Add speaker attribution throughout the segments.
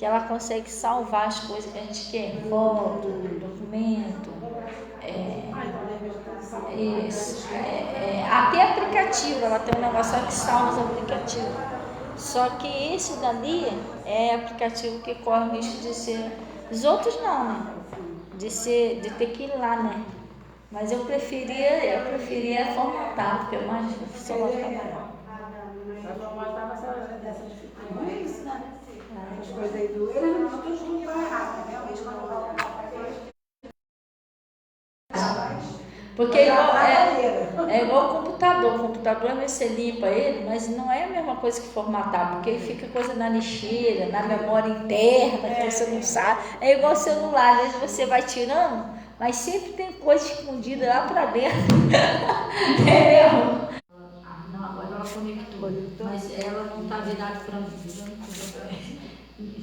Speaker 1: que ela consegue salvar as coisas que a gente quer, foto, documento, até aplicativo, ela tem um negócio que salva os aplicativos. Só que esse dali é aplicativo que corre o risco de ser. Os outros não, né? De ter que ir lá, né? Mas eu preferia formatar, porque é mais difícil formatar.
Speaker 2: Vai formatar nessa dificuldade. É isso, né? As coisas aí do. Ele não tudo não vai errado, realmente quando vai formatar.
Speaker 1: Porque é igual o computador. O computador às vezes você limpa ele, mas não é a mesma coisa que formatar, porque fica coisa na lixeira, na memória interna, que você não sabe. É igual o celular, às vezes você vai tirando, mas sempre tem coisa escondida lá pra dentro. Entendeu? Não, agora ela conectou, mas ela não tá virada pra mim.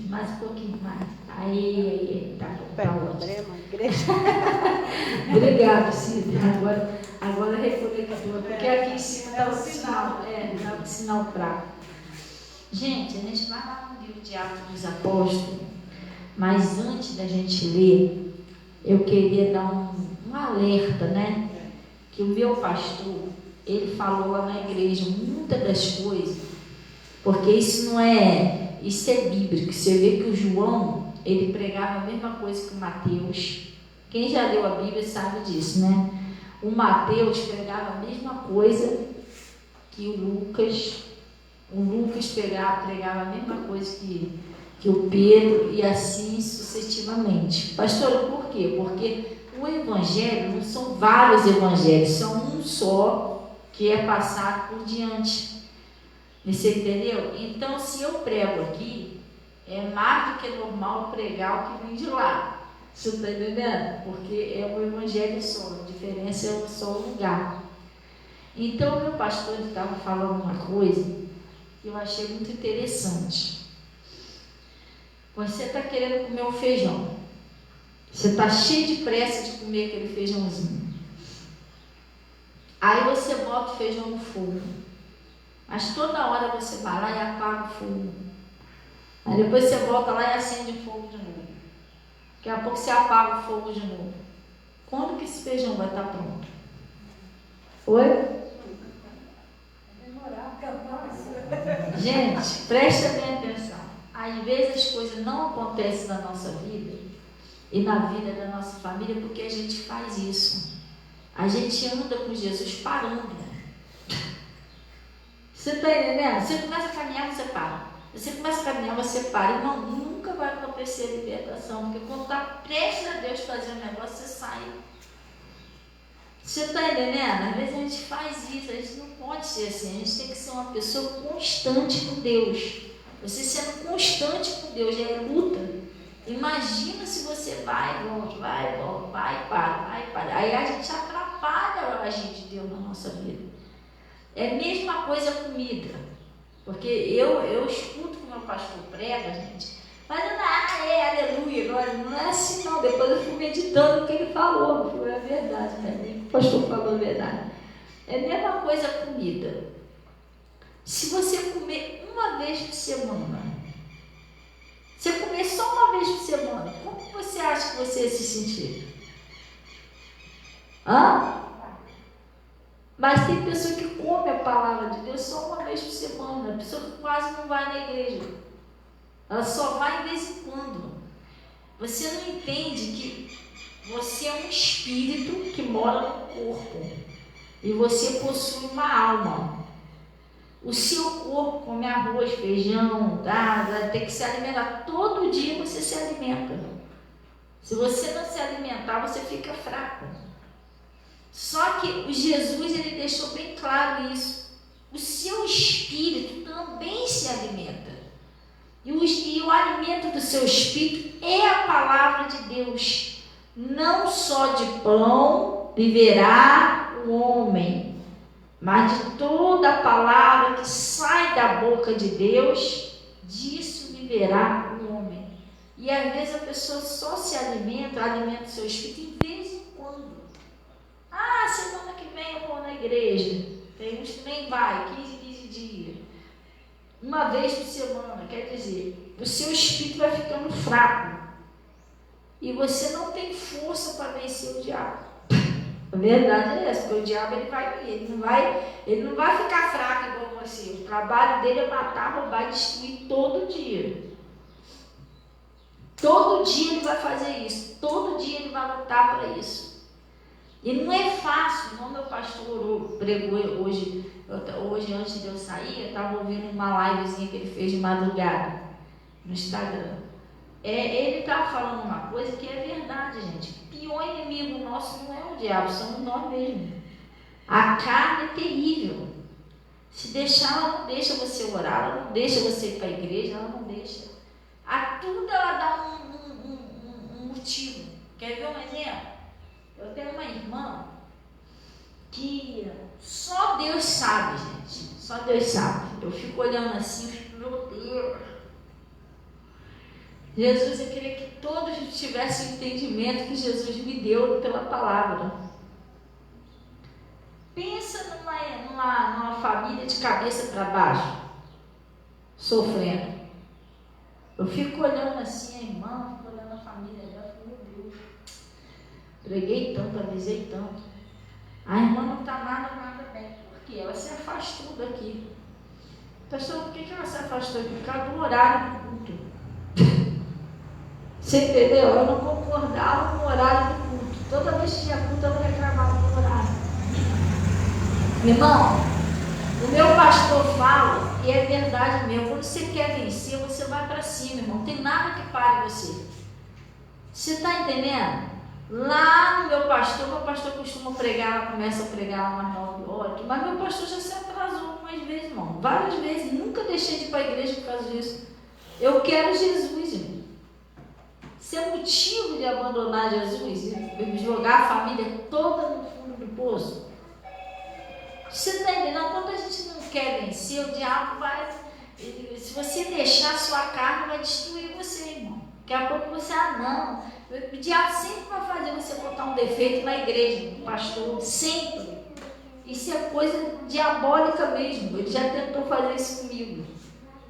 Speaker 1: Mais um pouquinho mais. Aí, tá ótimo. Obrigada, Cida. Agora reconectou, porque aqui em cima está o sinal, tá o sinal fraco. Gente, a gente vai lá no livro de Atos dos Apóstolos, mas antes da gente ler, eu queria dar um alerta, né? Que o meu pastor, ele falou lá na igreja muitas das coisas, porque isso é bíblico. Você vê que o João, ele pregava a mesma coisa que o Mateus. Quem já leu a Bíblia sabe disso, né? O Mateus pregava a mesma coisa que o Lucas. O Lucas pregava a mesma coisa que o Pedro, e assim sucessivamente. Pastor, por quê? Porque o evangelho não são vários evangelhos, são um só que é passado por diante. Você entendeu? Então, se eu prego aqui, é mais do que normal pregar o que vem de lá. Você está entendendo? Porque é um evangelho só, a diferença é só o lugar. Então, o meu pastor estava falando uma coisa que eu achei muito interessante. Você está querendo comer um feijão. Você está cheio de pressa de comer aquele feijãozinho. Aí você bota o feijão no fogo. Mas toda hora você vai lá e apaga o fogo. Aí depois você volta lá e acende o fogo de novo. Daqui a pouco você apaga o fogo de novo. Quando que esse feijão vai estar pronto? Oi? Gente, presta bem atenção. Às vezes as coisas não acontecem na nossa vida e na vida da nossa família porque a gente faz isso. A gente anda com Jesus parando. Você está entendendo? Você começa a caminhar, você para. Você começa a caminhar, você para. Irmão, nunca vai acontecer a libertação, porque quando está prestes a Deus fazer um negócio, você sai. Você está entendendo? Às vezes a gente faz isso, a gente não pode ser assim. A gente tem que ser uma pessoa constante com Deus. Você sendo constante com Deus é luta. Imagina se você vai, volta, vai, para. Aí a gente atrapalha o agir de Deus na nossa vida. É a mesma coisa a comida. Porque eu escuto que o meu pastor prega, gente. Mas aleluia, agora não é assim não. Depois eu fui meditando o que ele falou. Foi a verdade, né? O pastor falou a verdade. É a mesma coisa a comida. Se você comer uma vez por semana, se você comer só uma vez por semana, como você acha que você ia se sentir? Mas tem pessoa que come a palavra de Deus só uma vez por semana. A pessoa que quase não vai na igreja. Ela só vai de vez em quando. Você não entende que você é um espírito que mora no corpo. E você possui uma alma. O seu corpo come arroz, feijão, tem que se alimentar. Todo dia você se alimenta. Se você não se alimentar, você fica fraco. Só que o Jesus, ele deixou bem claro isso. O seu espírito também se alimenta. E o alimento do seu espírito é a palavra de Deus. Não só de pão viverá o homem, mas de toda a palavra que sai da boca de Deus, disso viverá o homem. E às vezes a pessoa só se alimenta o seu espírito de vez em quando. Semana que vem eu vou na igreja. Tem uns que nem vai, 15 dias. uma vez por semana, quer dizer, o seu espírito vai ficando fraco. E você não tem força para vencer o diabo. A verdade é essa, porque o diabo ele não vai ficar fraco igual você. O trabalho dele é matar, roubar e destruir todo dia. Todo dia ele vai fazer isso. Todo dia ele vai lutar para isso. E não é fácil, como meu pastor pregou hoje antes de eu sair, eu estava ouvindo uma livezinha que ele fez de madrugada no Instagram. Ele estava falando uma coisa que é verdade, gente. O pior inimigo nosso não é o diabo, somos nós mesmos. A carne é terrível. Se deixar, ela não deixa você orar, ela não deixa você ir para a igreja, ela não deixa. A tudo ela dá um motivo. Quer ver um exemplo? Eu tenho uma irmã que só Deus sabe, gente. Só Deus sabe. Eu fico olhando assim, eu fico, meu Deus. Jesus, eu queria que todos tivessem o entendimento que Jesus me deu pela palavra. Pensa numa família de cabeça para baixo, sofrendo. Eu fico olhando assim a irmã, fico olhando a família dela, meu Deus. Preguei tanto, avisei tanto. A irmã não está nada bem. Por quê? Ela se afastou daqui. Pastor, por que ela se afastou? Por causa do horário do culto. Você entendeu? Eu não concordava com o horário do culto. Toda vez que tinha culto, eu reclamava do horário. Irmão, o meu pastor fala, e é verdade mesmo, quando você quer vencer, você vai para cima, irmão. Não tem nada que pare você. Você está entendendo? Lá no meu pastor costuma pregar, ela começa a pregar umas 9 horas, mas meu pastor já se atrasou algumas vezes, irmão. Várias vezes, nunca deixei de ir para a igreja por causa disso. Eu quero Jesus, irmão. Se é motivo de abandonar Jesus e jogar a família toda no fundo do poço. Você está entendendo? Quando a gente não quer vencer, o diabo vai. Se você deixar a sua carne, vai destruir você, irmão. Daqui a pouco você, não. O diabo sempre vai fazer você botar um defeito na igreja, no pastor, sempre. Isso é coisa diabólica mesmo. Ele já tentou fazer isso comigo.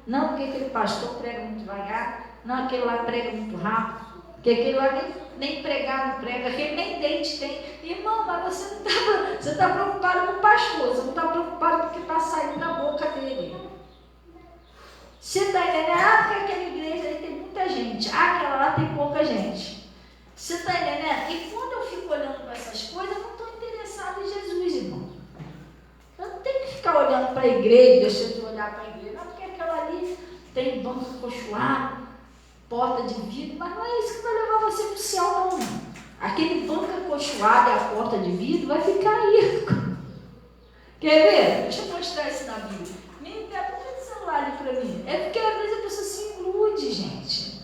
Speaker 1: Não porque aquele pastor prega muito devagar, não aquele lá prega muito rápido. Porque aquele lá nem pregar não prega, aquele nem dente tem. Irmão, mas você está preocupado com o pastor, você não está preocupado com o que está saindo da boca dele. Você está entendendo? Porque aquela igreja aí tem muita gente, aquela lá tem pouca gente. Você está entendendo? E quando eu fico olhando para essas coisas, eu não estou interessado em Jesus, irmão. Eu não tenho que ficar olhando para a igreja, deixando de olhar para a igreja, não, porque aquela ali tem banco acolchoado, porta de vidro, mas não é isso que vai levar você para o céu, não. Aquele banco acolchoado e a porta de vidro vai ficar aí. Quer ver? Deixa eu mostrar isso na Bíblia. Me pega o celular ali para mim. É porque às vezes a pessoa se ilude, gente.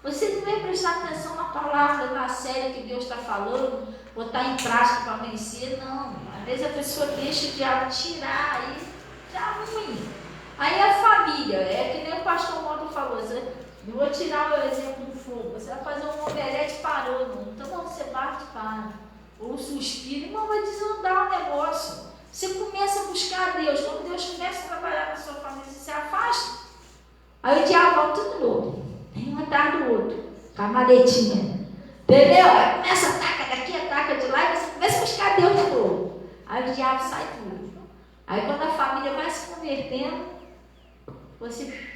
Speaker 1: Você não vai prestar atenção na palavra, na série que Deus está falando, botar em prática para vencer, não. Às vezes a pessoa deixa o diabo tirar, aí tá ruim. Aí a família, é que nem o pastor Moto falou, eu vou tirar o exemplo do fogo, você vai fazer um omelete, parou, não. Então não, você bate, para. Ou suspira, irmão, vai desandar o negócio. Você começa a buscar a Deus, quando Deus começa a trabalhar na sua família, você se afasta. Aí o diabo volta tudo novo. Tem um atrás do outro, com a maletinha. Entendeu? Aí começa a ataca daqui, ataca de lá, e você começa a buscar Deus de novo. Aí o diabo sai tudo. Aí quando a família vai se convertendo, você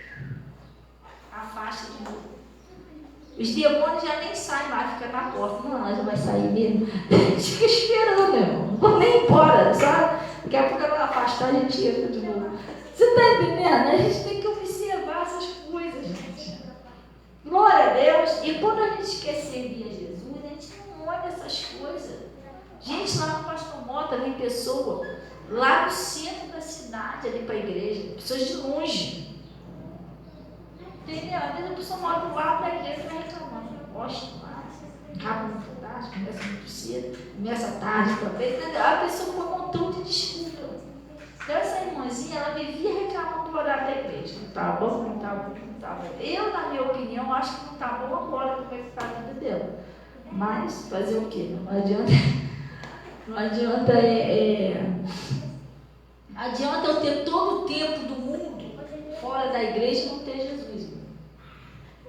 Speaker 1: afasta de novo. Os demônios já nem saem mais, fica na porta. Não, já vai sair mesmo. A gente fica esperando, meu irmão. Não vou nem embora, sabe? Daqui a pouco ela vai afastar, a gente entra de novo. Você está entendendo? A gente tem que observar essas coisas, gente. Glória a Deus. E quando a gente quer servir a Jesus, a gente não olha essas coisas. Gente, lá no Pastor Mota vem pessoa lá no centro da cidade, ali para a igreja. Pessoas de longe. Entendeu? Às vezes a pessoa mora do lado da igreja e vai reclamando. Gosto mais, acaba muito tarde, começa muito cedo, começa tarde também. Entendeu? A pessoa põe um montão de desculpa. Então essa irmãzinha, ela vivia reclamando do horário da igreja. Não está bom, não está bom, não está bom. Eu, na minha opinião, acho que não está bom agora como é que está a vida dela. Mas fazer o quê? Não adianta. Não adianta eu ter todo o tempo do mundo fora da igreja e não ter Jesus.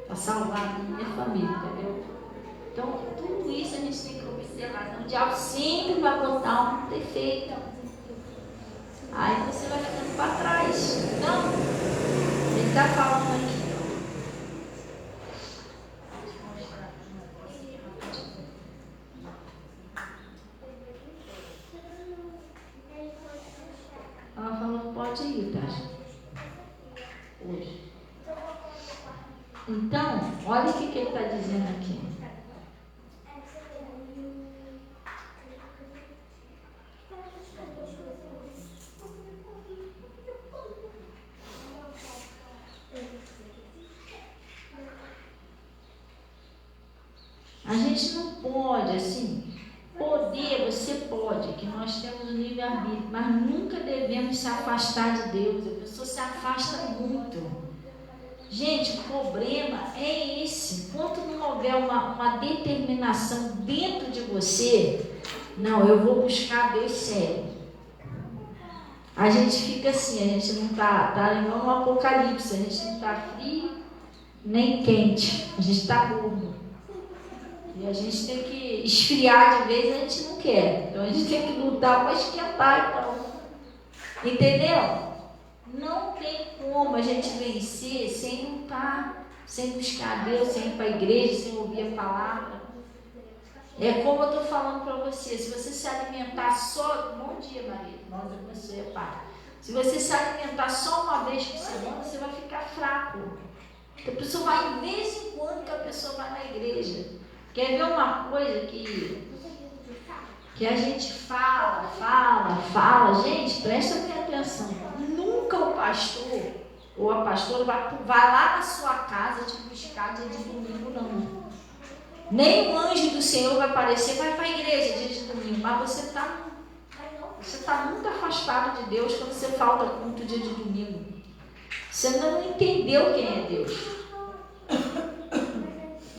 Speaker 1: Para salvar a minha família, entendeu? Então, tudo isso a gente tem que observar. Então, o diabo sempre vai botar um defeito. Aí você vai ficando para trás. Então, ele está falando aqui. Ela falou, pode ir, tá? Hoje. Então, olha o que ele está dizendo aqui. A gente não pode, assim, poder, você pode, que nós temos o livre-arbítrio, mas nunca devemos se afastar de Deus. A pessoa se afasta muito. Gente, o problema é esse. Enquanto não houver uma determinação dentro de você, não, eu vou buscar Deus sério. A gente fica assim, a gente não está igual no Apocalipse, a gente não está frio nem quente, a gente está morno. E a gente tem que esfriar de vez, a gente não quer. Então a gente tem que lutar para esquentar, então. Entendeu? Não tem como a gente vencer sem lutar, sem buscar Deus, sem ir para a igreja, sem ouvir a palavra. É como eu estou falando para você, se você se alimentar só... Bom dia, Maria. Nós abençoe, pai. Se você se alimentar só uma vez por semana, você vai ficar fraco. A pessoa vai, de vez em quando que a pessoa vai na igreja. Quer ver uma coisa que a gente fala? Gente, presta bem atenção. Nunca o pastor ou a pastora vai lá na sua casa te buscar dia de domingo, não. Nem o anjo do Senhor vai aparecer, vai para a igreja dia de domingo, mas você está muito afastado de Deus quando você falta culto dia de domingo. Você não entendeu quem é Deus.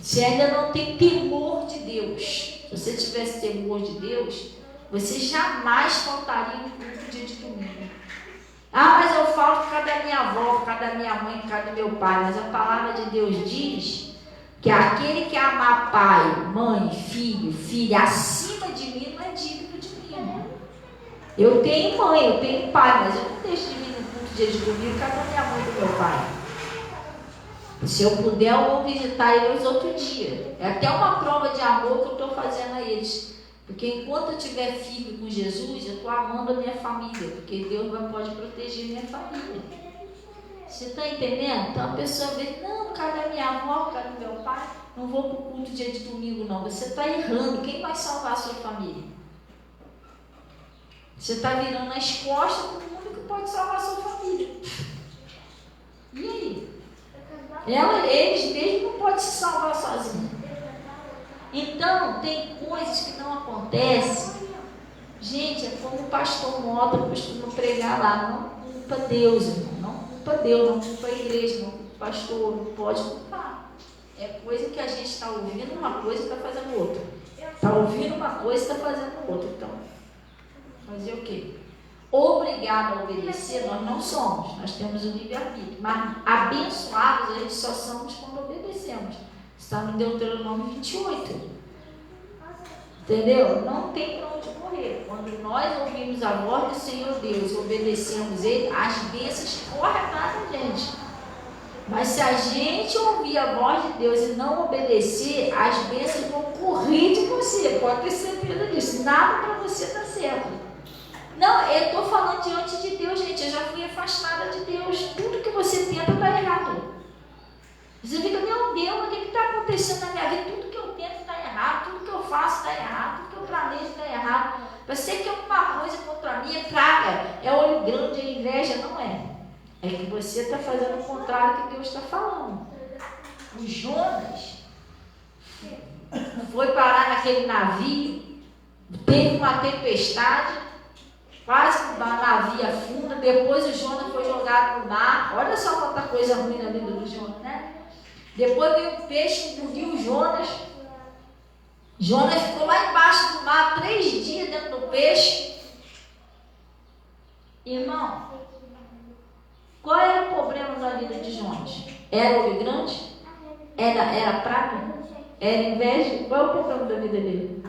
Speaker 1: Você ainda não tem temor de Deus. Se você tivesse temor de Deus, você jamais faltaria no culto dia de domingo. Ah, mas eu falo por causa da minha avó, por causa da minha mãe, por causa do meu pai. Mas a palavra de Deus diz que aquele que amar pai, mãe, filha acima de mim não é digno de mim. Eu tenho mãe, eu tenho pai, mas eu não deixo de vir no culto dia de domingo por causa da minha mãe e do meu pai. Se eu puder, eu vou visitar eles outro dia. É até uma prova de amor que eu estou fazendo a eles. Porque enquanto eu estiver firme com Jesus, eu estou amando a minha família. Porque Deus pode proteger minha família. Você está entendendo? Então a pessoa vê, não, por causa da minha avó, por causa do meu pai, não vou para o culto dia de domingo, não. Você está errando. Quem vai salvar a sua família? Você está virando as costas para o mundo que pode salvar a sua família. E aí? Eles mesmos não podem se salvar sozinhos. Então, tem coisas que não acontecem. Gente, é como o pastor Mota costuma pregar lá. Não culpa Deus, irmão. Não culpa Deus, não culpa a igreja, não culpa o pastor. Não pode culpar. É coisa que a gente está ouvindo uma coisa e está fazendo outra. Está ouvindo uma coisa e está fazendo outra. Então, fazer o quê? Obrigado a obedecer, nós não somos, nós temos o livre-arbítrio, mas abençoados a gente só somos quando obedecemos. Está no Deuteronômio 28. Entendeu? Não tem para onde correr. Quando nós ouvimos a voz do Senhor Deus e obedecemos Ele, as bênçãos correm atrás da gente. Mas se a gente ouvir a voz de Deus e não obedecer, as bênçãos vão correr de você. Pode ter certeza disso. Nada para você está certo. Não, eu estou falando diante de Deus, gente. Eu já fui afastada de Deus. Tudo que você tenta está errado. Você fica, meu Deus, o que está acontecendo na minha vida? Tudo que eu tento está errado, tudo que eu faço está errado, tudo que eu planejo está errado. Você quer alguma coisa contra mim, traga. É olho grande, é inveja, não é. É que você está fazendo o contrário que Deus está falando. O Jonas foi parar naquele navio, teve uma tempestade, quase que o navio afunda, depois o Jonas foi jogado no mar. Olha só quanta coisa ruim na vida do Jonas, né? Depois veio um peixe, engoliu o Jonas. Jonas ficou lá embaixo do mar 3 dias dentro do peixe. Irmão, Qual era o problema na vida de Jonas? Era olho grande? Era praga? Era inveja? Qual é o problema da vida dele?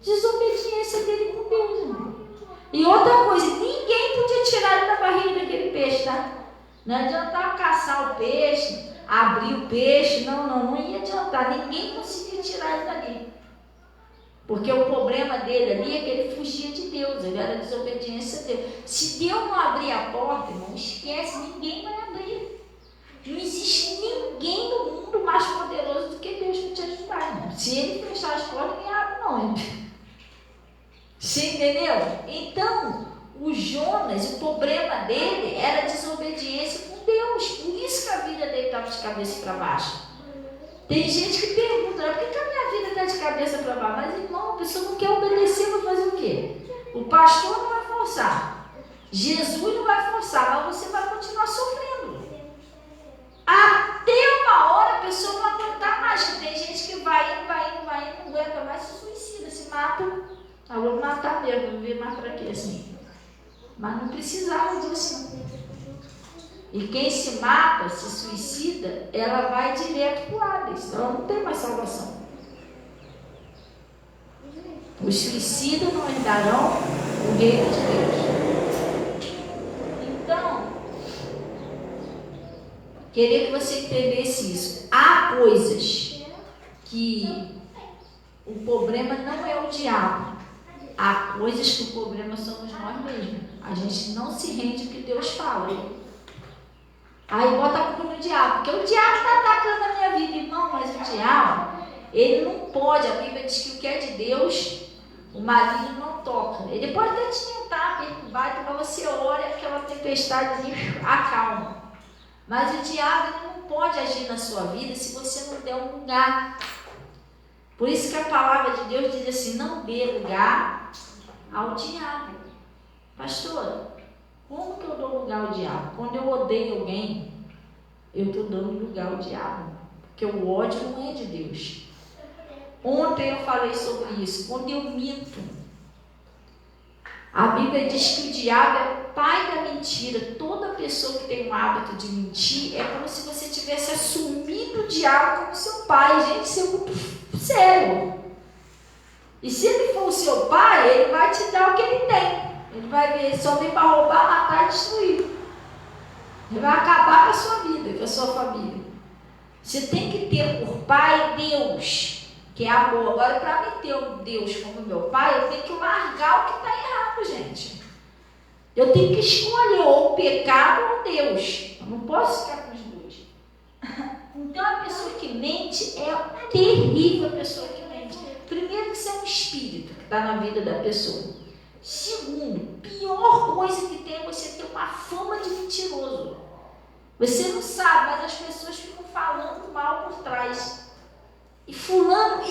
Speaker 1: Desobediência dele com Deus, irmão. E outra coisa, ninguém podia tirar ele da barriga daquele peixe, tá? Não adiantava caçar o peixe, abrir o peixe, não ia adiantar. Ninguém conseguia tirar ele dali. Porque o problema dele ali é que ele fugia de Deus, ele era desobediência a Deus. Se Deus não abrir a porta, irmão, esquece, ninguém vai abrir. Não existe ninguém no mundo mais poderoso do que Deus para te ajudar, irmão. Se ele fechar as portas, ninguém abre, não. Você entendeu? Então, o Jonas, o problema dele era desobediência com Deus. Por isso que a vida dele estava de cabeça para baixo. Tem gente que pergunta, por que a minha vida está de cabeça para baixo? Mas, irmão, a pessoa não quer obedecer, vai fazer o quê? O pastor não vai forçar. Jesus não vai forçar, mas você vai continuar sofrendo. Até uma hora a pessoa não vai aguentar mais. Tem gente que vai indo, não aguenta mais, se suicida, se mata. Eu vou matar mesmo, não ver mais para quê assim. Mas não precisava disso. E quem se mata, se suicida, ela vai direto para o Hades. Ela não tem mais salvação. Os suicidas não herdarão o reino de Deus. Então, queria que você entendesse isso. Há coisas que o problema não é o diabo. Há coisas que o problema somos nós mesmos. A gente não se rende ao que Deus fala. Aí bota a culpa no diabo, porque o diabo está atacando a minha vida, irmão, mas o diabo, ele não pode. A Bíblia diz que o que é de Deus, o maligno não toca. Ele pode até te tentar, perturbar, mas você ora e aquela tempestade ali acalma. Mas o diabo ele não pode agir na sua vida se você não der um lugar. Por isso que a palavra de Deus diz assim, não dê lugar ao diabo. Pastor, como que eu dou lugar ao diabo? Quando eu odeio alguém, eu estou dando lugar ao diabo. Porque o ódio não é de Deus. Ontem eu falei sobre isso. Quando eu minto, a Bíblia diz que o diabo é o pai da mentira. Toda pessoa que tem um hábito de mentir é como se você tivesse assumido o diabo como seu pai. Gente, isso é muito sério. E se ele for o seu pai, ele vai te dar o que ele tem. Ele vai ver, ele só vem para roubar, matar e destruir. Ele vai acabar com a sua vida, com a sua família. Você tem que ter por pai Deus, que é amor. Agora, para mim ter um Deus como meu pai, eu tenho que largar o que está errado, gente. Eu tenho que escolher ou o pecado ou Deus. Eu não posso ficar com os dois. Então, a pessoa que mente é terrível, a pessoa que mente. Primeiro, que isso é um espírito que está na vida da pessoa. Segundo, pior coisa que tem é você ter uma fama de mentiroso. Você não sabe, mas as pessoas ficam falando mal por trás. E fulano,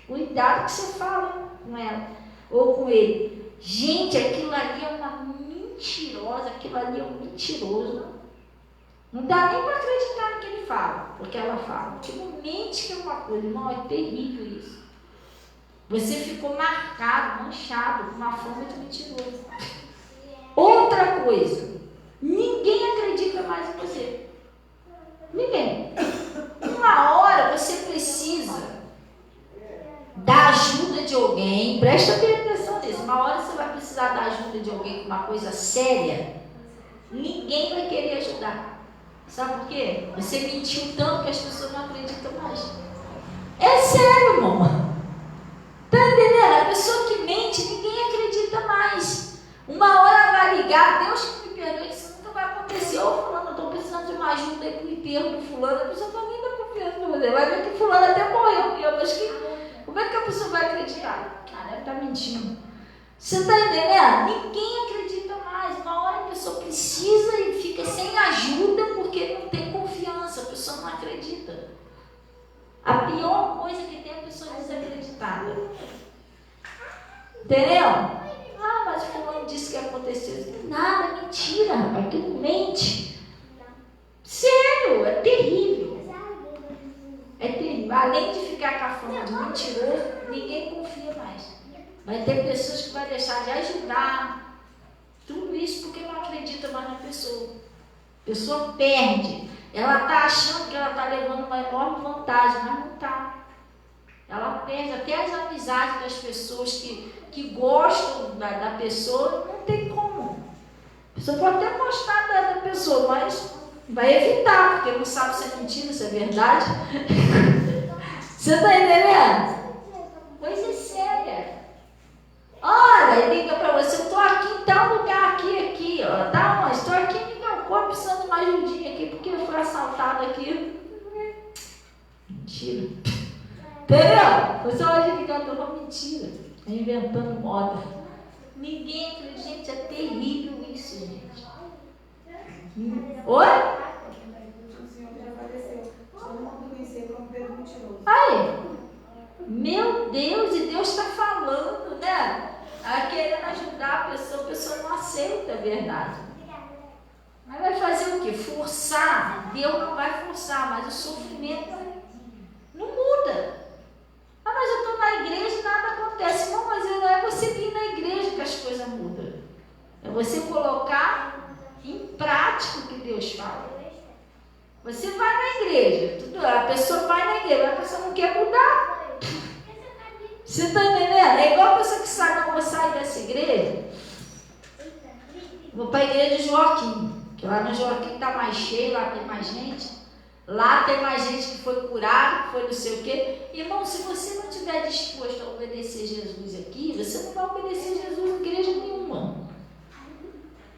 Speaker 1: cuidado que você fala com ela ou com ele. Gente, aquilo ali é uma mentirosa, aquilo ali é um mentiroso. Não dá nem para acreditar no que ele fala, porque ela fala. Tipo, mente que é uma coisa, irmão, é terrível isso. Você ficou marcado, manchado, com uma fama de mentiroso. Outra coisa, ninguém acredita mais em você. Ninguém. Uma hora você precisa da ajuda de alguém, presta atenção nisso. Uma hora você vai precisar da ajuda de alguém com uma coisa séria, ninguém vai querer ajudar. Sabe por quê? Você mentiu tanto que as pessoas não acreditam mais. É sério, irmão. Tá entendendo? A pessoa que mente, ninguém acredita mais. Uma hora vai ligar, Deus que me perdoe, isso nunca vai acontecer. Ô fulano, eu estou precisando de uma ajuda aí pro enterro do fulano. A pessoa também está confiando em você. Vai ver que fulano até morreu. Como é que a pessoa vai acreditar? Ah, deve estar mentindo. Você está entendendo? Ninguém acredita mais. Uma hora a pessoa precisa e fica sem ajuda porque não tem confiança. A pessoa não acredita. A pior coisa que tem é a pessoa desacreditada. Entendeu? Ah, mas o fulano disse que aconteceu. Nada, mentira, rapaz. Tu mente. Sério, é terrível. É terrível. Além de ficar com a fama de mentiroso, ninguém confia mais. Vai ter pessoas que vão deixar de ajudar, isso porque não acredita mais na pessoa. A pessoa perde. Ela está achando que ela está levando uma enorme vantagem, mas não está. Ela perde até as amizades das pessoas que gostam da pessoa, não tem como. A pessoa pode até gostar da pessoa, mas vai evitar, porque não sabe se é mentira, se é verdade. Você está entendendo? Coisa séria. Olha, ele liga para você, eu estou aqui em tal lugar, aqui, ó. Tá onde? Estou aqui em Miguel, precisando de uma ajudinha aqui, porque eu fui assaltado aqui. Mentira. Entendeu? Você vai ligar, eu estou mentira. Inventando moda. Ninguém acredita, gente, é terrível isso, gente. Oi? Aí, meu Deus, e Deus está falando, né? Querendo ajudar a pessoa não aceita a verdade. Mas vai fazer o quê? Forçar? Deus não vai forçar, mas o sofrimento não muda. Ah, mas eu estou na igreja e nada acontece. Não, mas não é você vir na igreja que as coisas mudam. É você colocar em prática o que Deus fala. Você vai na igreja, a pessoa vai na igreja, a pessoa não quer mudar. Você está entendendo? É igual a pessoa que sai, não vou sair dessa igreja. Vou para a igreja de Joaquim, que lá no Joaquim está mais cheio, lá tem mais gente. Lá tem mais gente que foi curado, que foi não sei o quê. Irmão, se você não estiver disposto a obedecer Jesus aqui, você não vai obedecer Jesus em igreja nenhuma.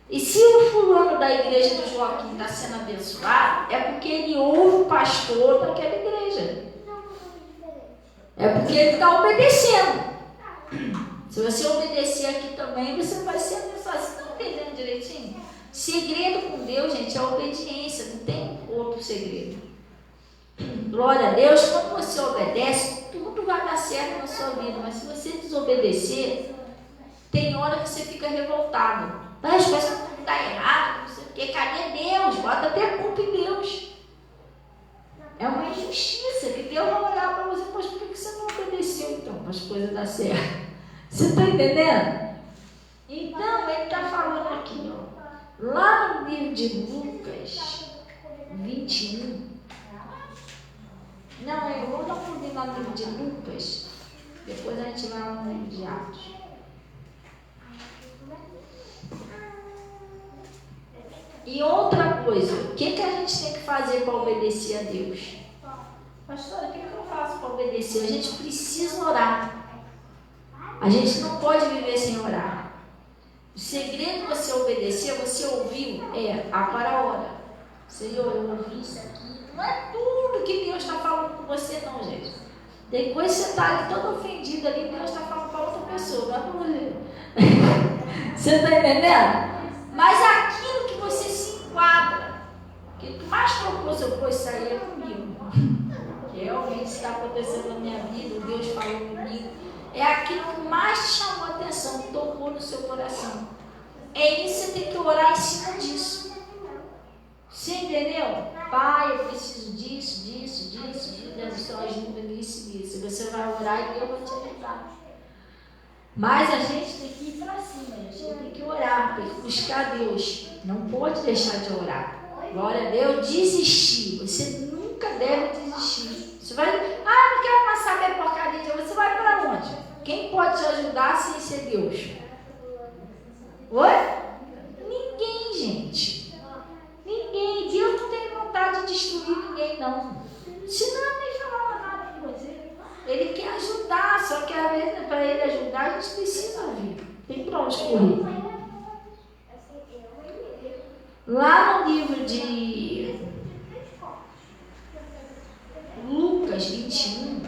Speaker 1: E se o fulano da igreja do Joaquim está sendo abençoado, é porque ele ouve o pastor daquela igreja. É porque ele está obedecendo. Se você obedecer aqui também, você vai ser abençoado. Você está entendendo direitinho? Segredo com Deus, gente, é a obediência. Não tem outro segredo. Glória a Deus. Quando você obedece, tudo vai dar certo na sua vida. Mas se você desobedecer, tem hora que você fica revoltado. As coisas estão erradas, não sei o quê. Cadê Deus? Bota até a culpa em Deus. É uma injustiça que Deus vai olhar para você. Mas por que você não obedeceu então para as coisas dar certo? Você está entendendo? Então, ele está falando aqui, ó. Lá no livro de Lucas 21. Não, eu vou dar um pulinho lá no livro de Lucas. Depois a gente vai lá no livro de Atos. E outra coisa, o que a gente tem que fazer para obedecer a Deus? Pastora, o que eu faço para obedecer? A gente precisa orar. A gente não pode viver sem orar. O segredo de você obedecer, você ouviu, agora ora. Senhor, eu ouvi isso aqui. Não é tudo que Deus está falando com você, não, gente. Tem coisa que você está ali todo ofendido ali, Deus está falando para outra pessoa, não é para você. Você está entendendo? Mas aquilo que você se enquadra, que o que mais tocou seu coração, isso aí é comigo. Que realmente está acontecendo na minha vida, Deus falou comigo. É aquilo que mais te chamou a atenção, que tocou no seu coração. É isso, você tem que orar em cima disso. Você entendeu? Pai, eu preciso disso, só ajuda nisso. Você vai orar e Deus vai te ajudar. Mas a gente tem que ir para cima, a gente tem que orar, tem que buscar Deus. Não pode deixar de orar. Glória a Deus, desistir. Você nunca deve desistir. Você vai, não quero mais saber porcaria de você vai para onde? Quem pode te ajudar sem ser Deus? Oi? Ninguém, gente. Ninguém. Deus não tem vontade de destruir ninguém, não. Senão ele nem falava nada com você. Ele quer ajudar, só que às vezes para ele ajudar a gente precisa ouvir. Tem para onde correr. Lá no livro de Lucas 21,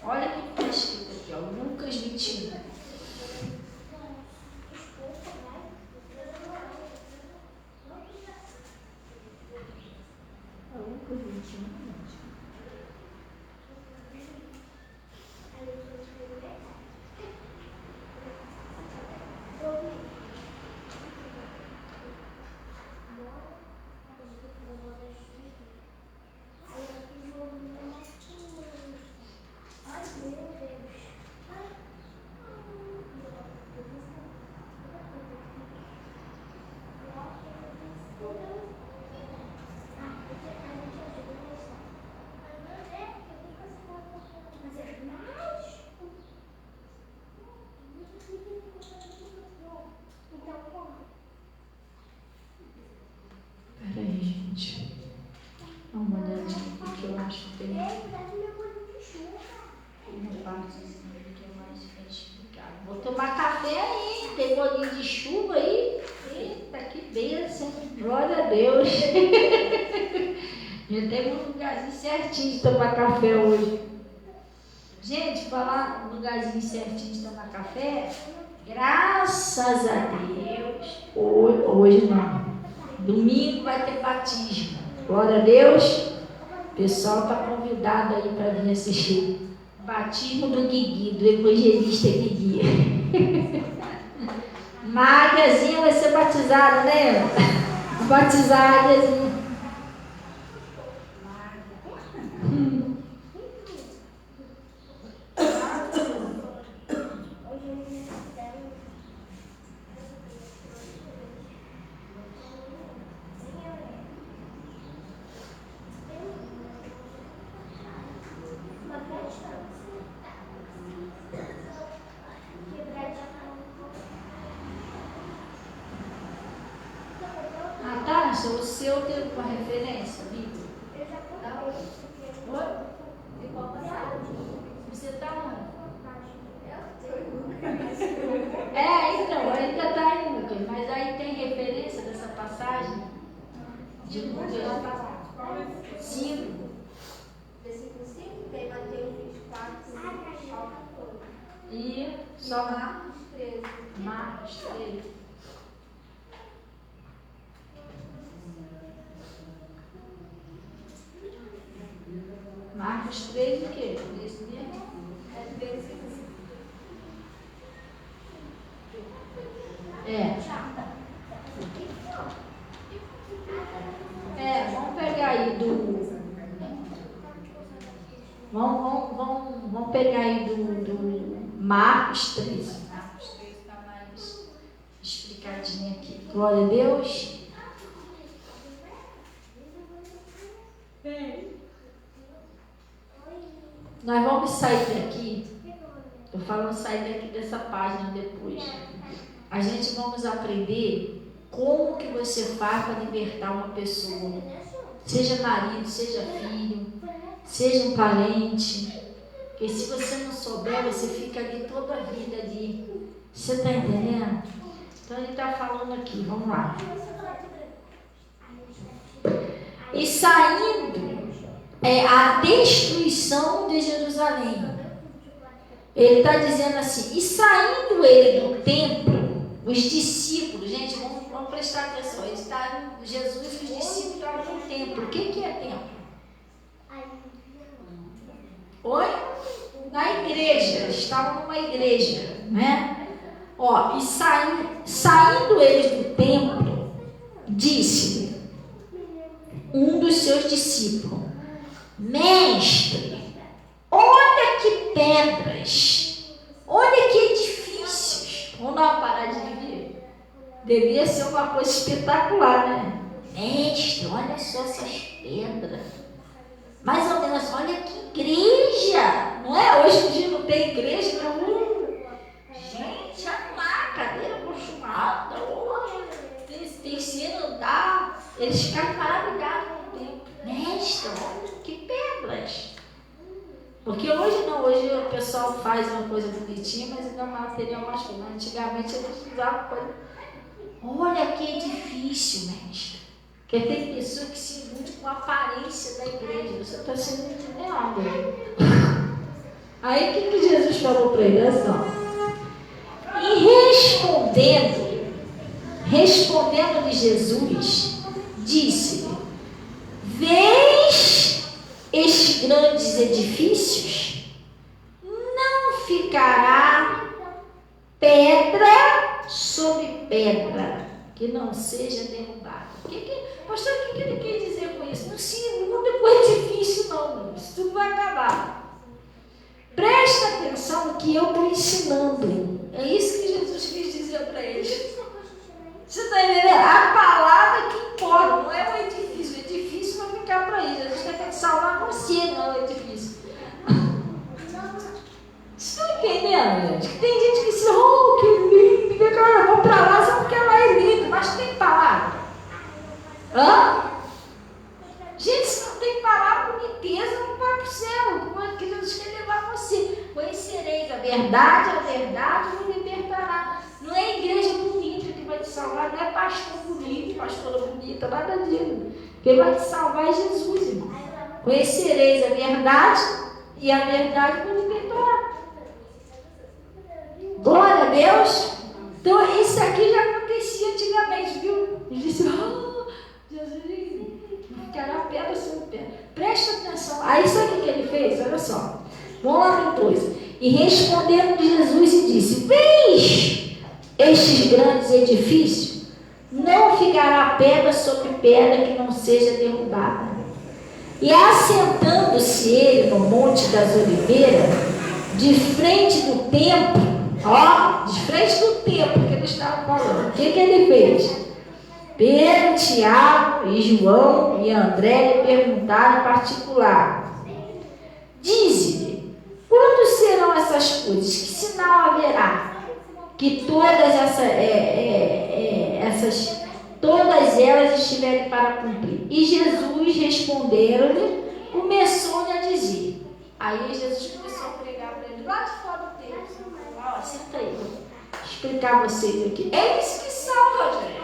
Speaker 1: olha o que está escrito aqui, ó, Lucas 21. Lucas 21. Deus. Já teve um lugarzinho certinho de tomar café hoje. Gente, falar um lugarzinho certinho de tomar café, graças a Deus, hoje não. Domingo vai ter batismo. Glória a Deus. O pessoal está convidado aí para vir assistir. Batismo do Guigui, do evangelista Guigui. Mariazinha vai ser batizada, né? Batizada. Natasha, o seu tem uma referência, Vitor?
Speaker 3: Eu já contei.
Speaker 1: Oi?
Speaker 3: De qual passagem?
Speaker 1: Você está onde?
Speaker 3: Eu
Speaker 1: Então, ainda está em Lucas, mas aí tem referência dessa passagem? De Lucas 5.
Speaker 3: Versículo 5, tem Mateus 24, 5 ao 14.
Speaker 1: E só
Speaker 3: Marcos 13.
Speaker 1: Marcos 13. Marcos 13 o quê? Esse mesmo?
Speaker 3: É versículo 5.
Speaker 1: Vamos pegar aí Vamos pegar aí do Marcos 13. Marcos 13 está mais explicadinho aqui. Glória a Deus. Nós vamos sair daqui. Eu falo sair daqui dessa página depois. A gente vamos aprender como que você faz para libertar uma pessoa. Seja marido, seja filho, seja um parente. Porque se você não souber, você fica ali toda a vida ali. Você está entendendo? Então ele está falando aqui, vamos lá. E saindo a destruição de Jerusalém. Ele está dizendo assim, e saindo ele do templo, os discípulos, gente, vamos prestar atenção, Jesus e os discípulos estavam no templo. O que é templo? Oi? Na igreja, eles estavam numa igreja, né? E saindo eles do templo, disse um dos seus discípulos, mestre, olha que pedras, olha que edifícios. Vamos dar uma parada de ver? Devia ser uma coisa espetacular, né? Mestre, olha só essas pedras. Mais ou menos, olha que igreja. Não é? Hoje em dia não tem igreja, não. Gente, olha lá, cadeira acolchoada, terceiro andar. Eles ficaram maravilhados com o tempo. Mestre, olha que pedras. Porque hoje não, hoje o pessoal faz uma coisa bonitinha, mas ainda é um material mais fino. Antigamente eles usavam coisa. Olha que edifício, mestre. Porque tem pessoa que se ilude com a aparência da igreja. Você está sendo enganado. Aí o que Jesus falou para ele? E respondendo-lhe Jesus, disse-lhe: vês estes grandes edifícios? Não ficará pedra sobre pedra que não seja derrubada. Pastor, o que ele quer dizer com isso? Não se ilude com edifício, não. Isso tudo vai acabar. Presta atenção no que eu estou ensinando. É isso que Jesus quis dizer para eles. Você está entendendo? A palavra que importa, não é o edifício. O edifício vai ficar para eles. Jesus quer salvar você, não é o edifício. Vocês estão entendendo, gente? Tem gente que diz, oh, que lindo, eu vou para lá só porque ela é linda, mas tem palavra. Gente, se não tem palavra, boniteza, não vai para o céu. Como é que Jesus quer levar você? Conhecereis a verdade vos libertará. Não é a igreja bonita que vai te salvar não é pastor bonito, pastora bonita, nada disso. Quem vai te salvar é Jesus, irmão. Conhecereis a verdade e a verdade vos libertará. Glória a Deus. Então isso aqui já acontecia antigamente, viu? Eles disseram, Jesus, não ficará pedra sobre pedra. Presta atenção. Aí sabe o que ele fez? Olha só. Vamos lá para o 2. E respondendo Jesus e disse: vês estes grandes edifícios? Não ficará pedra sobre pedra que não seja derrubada. E assentando-se ele no Monte das Oliveiras, de frente do templo, de frente do templo que ele estava falando, o que ele fez? Pedro, Tiago e João e André lhe perguntaram em particular: dize-lhe, quando serão essas coisas? Que sinal haverá? Que todas todas elas estiverem para cumprir. E Jesus respondendo-lhe, começou-lhe a dizer. Aí Jesus começou a pregar para ele lá de fora do templo. Senta aí, vou explicar a vocês aqui. É isso que salva, gente.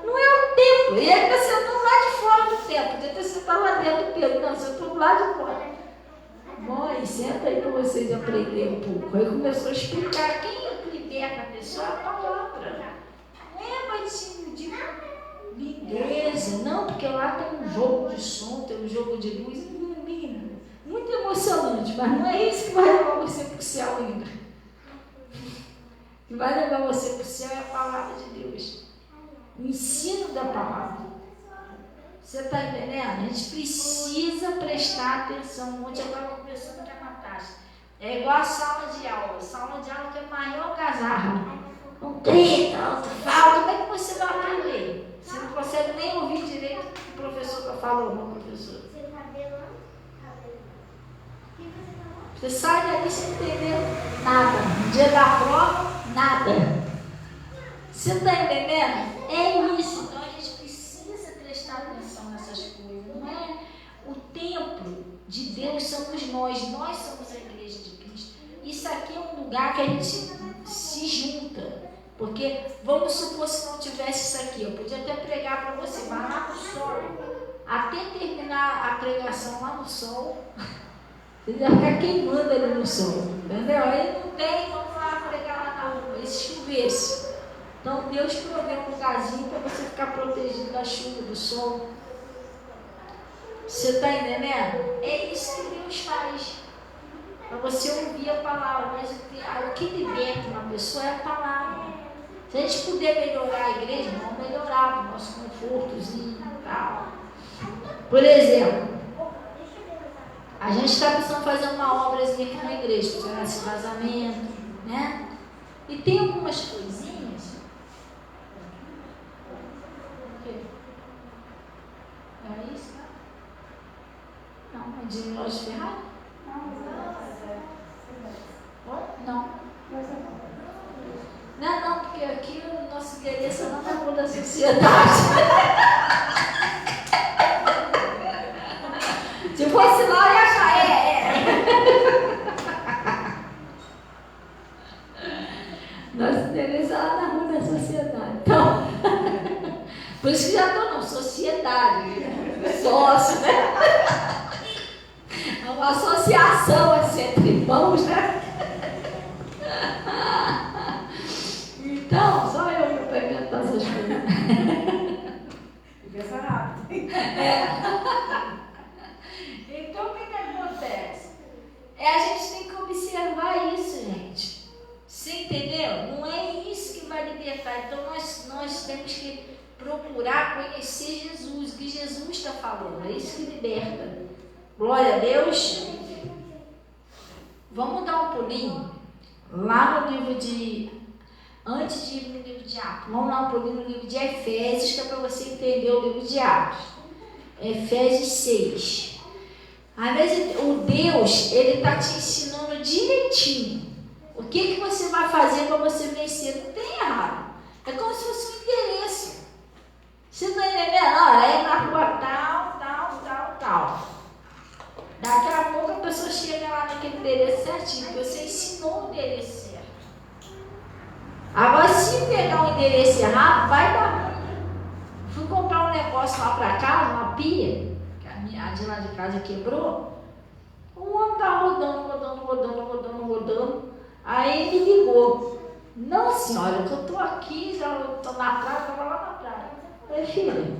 Speaker 1: Não é o templo. E ele está sentando lá de fora do templo. Ele está sentado lá dentro do templo. Não, sentou lá de fora. Mãe, senta aí para vocês aprenderem um pouco. Aí começou a explicar. Quem liberta a pessoa é a palavra. Não é batismo de igreja, não, porque lá tem um jogo de som, tem um jogo de luz. Menina, muito emocionante, mas não é isso que vai levar você para o céu ainda. O que vai levar você para o céu é a palavra de Deus. O ensino da palavra. Você está entendendo? A gente precisa prestar atenção. Ontem eu estava conversando com a Natasha. É igual a sala de aula. Sala de aula que é a maior gazarra. Não grita, não fala. Como é que você vai aprender? Você não consegue nem ouvir direito o que o professor está falando, professor. Você sai dali sem entender nada. No dia da prova, nada. Você está entendendo? É isso. Então a gente precisa prestar atenção nessas coisas. Não é o templo de Deus, somos nós somos a igreja de Cristo. Isso aqui é um lugar que a gente se junta. Porque, vamos supor, se não tivesse isso aqui, eu podia até pregar para você, mas lá no sol, até terminar a pregação lá no sol, você vai ficar queimando ali no sol, entendeu? Aí não tem, vamos lá pregar lá na rua, esse chuveiro. Então, Deus proveu um lugarzinho para você ficar protegido da chuva, do sol. Você está entendendo? É isso que Deus faz. Para você ouvir a palavra. Mas o que liberta uma pessoa é a palavra. Se a gente puder melhorar a igreja, vamos melhorar o nosso confortozinho e tal. Por exemplo, a gente está precisando fazer uma obrazinha aqui na igreja, para esse vazamento, né? E tem algumas coisinhas. O quê? É isso? Não, é de loja de Ferrari? Não. Não, porque aqui o nosso endereço é lá na rua da sociedade. Se fosse lá, eu ia achar. Nosso endereço é lá na rua da sociedade. Então, por isso que já estou na sociedade, sócio, né? É uma associação assim, entre irmãos, né? Então, só eu vou perguntar essas coisas.
Speaker 2: Pensa rápido.
Speaker 1: Então, o que acontece? A gente tem que observar isso, gente. Você entendeu? Não é isso que vai libertar. Então, nós temos que procurar conhecer Jesus, o que Jesus está falando. É isso que liberta. Glória a Deus. Vamos dar um pulinho lá no livro de... Antes de ir no livro de Atos, vamos lá um pouquinho no livro de Efésios, que é para você entender o livro de Atos. Efésios 6. Às vezes o Deus, ele está te ensinando direitinho. O que você vai fazer para você vencer? Não tem errado. É como se fosse um endereço. Você não está entendendo? É na rua tal. Daqui a pouco a pessoa chega lá naquele endereço certinho, porque você ensinou o endereço certo. Agora, se pegar um endereço errado, vai dar casa, uma pia, que a de lá de casa quebrou. O homem tá rodando. Aí ele ligou. Não, senhora, eu tô aqui, já tô na praia, tava lá na praia. Eu falei, filha,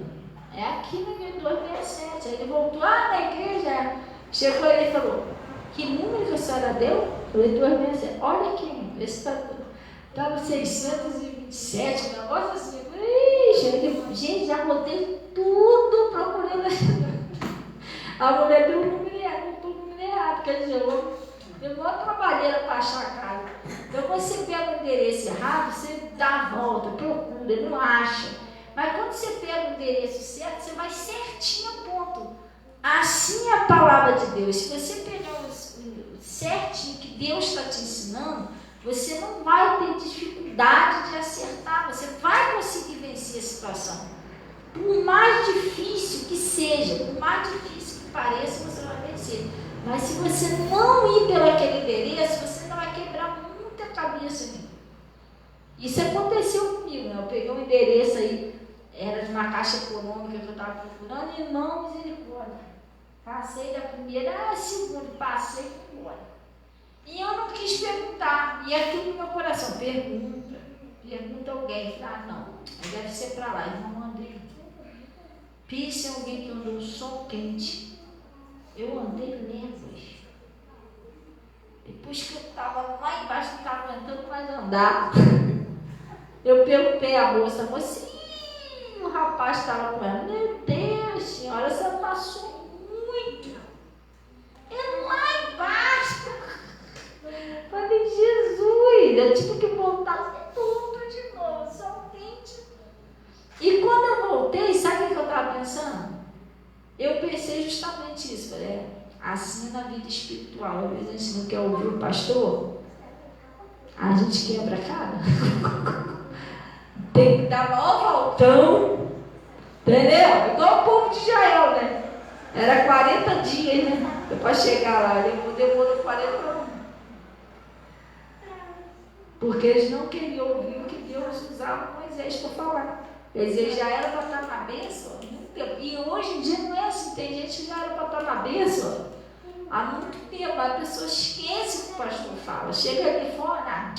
Speaker 1: é aqui na igreja 267. Aí ele voltou, na igreja. Chegou ele e falou, que número que a senhora deu? Eu falei, 267. Olha aqui, esse tá no 627, um negócio assim. Ixi, gente, já botei tudo procurando. A mulher deu o número errado, quer dizer, deu uma trabalheira para achar a casa. Então, quando você pega o endereço errado, você dá a volta, procura, não acha. Mas quando você pega o endereço certo, você vai certinho ao ponto. Assim é a palavra de Deus. Se você pegar o certinho que Deus está te ensinando, você não vai ter dificuldade de acertar. Você vai conseguir vencer a situação. Por mais difícil que seja, por mais difícil que pareça, você vai vencer. Mas se você não ir pelo aquele endereço, você ainda vai quebrar muita cabeça ali. Isso aconteceu comigo, né? Eu peguei um endereço aí, era de uma caixa econômica que eu estava procurando, e não, misericórdia. Passei da primeira à segunda, passei e fui embora. E eu não quis perguntar, e aquilo no meu coração, pergunta alguém. Falei, não, deve ser para lá, irmão André. Pense em alguém que andou sol quente. Eu andei léguas. Depois que eu estava lá embaixo, não estava aguentando mais andar. Eu perguntei à moça, o rapaz estava com ela. Meu Deus, senhora, você passou muito. Eu lá embaixo. Falei, Jesus, eu tive que voltar tudo de novo, sol quente. E quando eu voltei, sabe o que eu estava pensando? Eu pensei justamente isso, falei, assim na vida espiritual, às vezes a gente não quer ouvir o pastor, a gente quebra a cara. Tem que dar maior voltão, entendeu? Igual o povo de Israel, né? Era 40 dias, né? Para chegar lá, ele demorou 40 anos. Porque eles não queriam ouvir o que Deus usava Moisés para falar. Eles já era para estar na bênção há muito tempo. E hoje em dia não é assim. Tem gente que já era para estar na bênção há muito tempo. A pessoa esquece o que o pastor fala. Chega ali fora,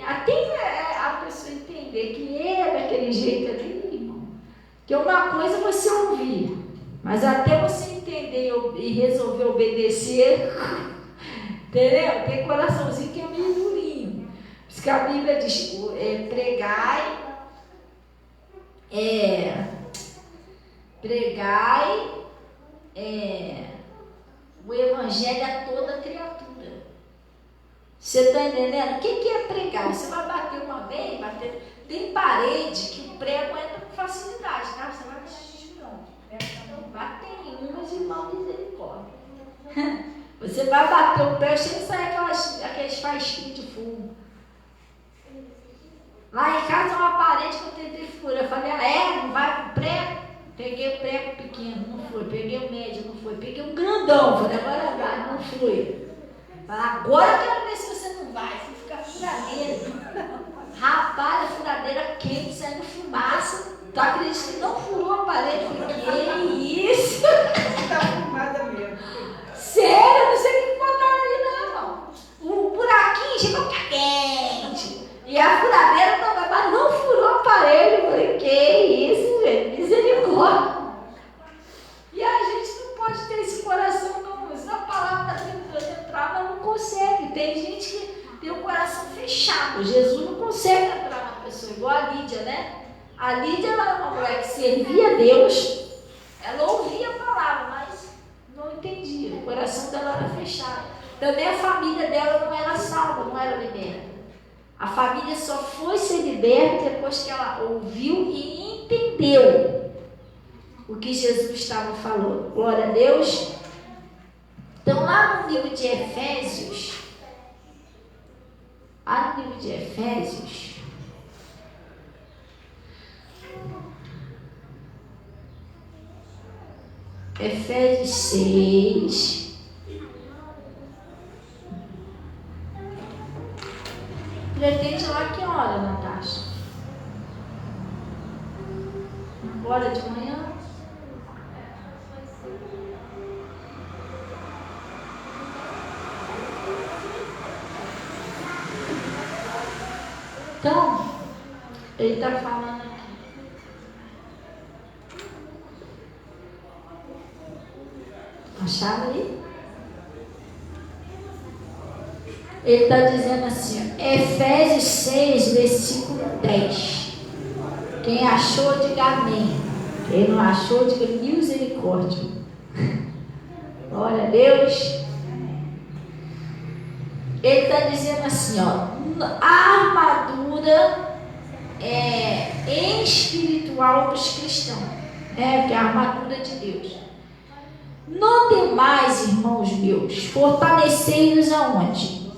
Speaker 1: até a pessoa entender que é daquele jeito ali, irmão. Que uma coisa é você ouvir, mas até você entender e resolver obedecer, entendeu? Tem coraçãozinho que é meio durinho. Por isso que a Bíblia diz, pregai o evangelho a toda criatura. Você está entendendo? O que é pregar? Você vai bater uma vez, tem parede que o prego entra com facilidade, tá? Você vai bater em umas e mal misericórdia. Você vai bater o prego, sem sair aqueles faísquinhos de fumo. Lá em casa é uma parede que eu tentei furar. Eu falei, não vai com prego? Peguei o prego pequeno, não foi. Peguei o médio, não foi. Peguei um grandão, falei, agora vai, não foi. Falei, agora eu quero ver se você não vai. Você fica furadeira. Rapaz, a furadeira quente, saindo fumaça. Tu acredita que não furou a parede? Eu falei, que isso?
Speaker 2: Tá fumada mesmo.
Speaker 1: Sério, eu não sei o que botaram ali, não. O buraquinho chegou a ficar quente. E a furadeira mas não furou o aparelho. Eu falei, que isso, gente? Misericórdia. E a gente não pode ter esse coração, não. Se a palavra está tentando entrar, mas não consegue. Tem gente que tem o coração fechado. Jesus não consegue entrar na pessoa, igual a Lídia, né? A Lídia era uma mulher que servia a Deus, ela ouvia a palavra, mas não entendia. O coração dela era fechado. Também a família dela não era salva, não era liberta. A família só foi ser liberta depois que ela ouviu e entendeu o que Jesus estava falando. Glória a Deus. Então, lá no livro de Efésios, Efésios 6. Pretende lá que hora, Natasha? Agora de manhã? Então, ele está falando aqui. Acharam aí? Ele está dizendo assim, Efésios 6, versículo 10. Quem achou, diga amém. Quem não achou, diga misericórdia. Glória a Deus. Ele está dizendo assim, ó, a armadura espiritual dos cristãos, que é a armadura de Deus. No demais, irmãos meus, fortalecei-nos aonde?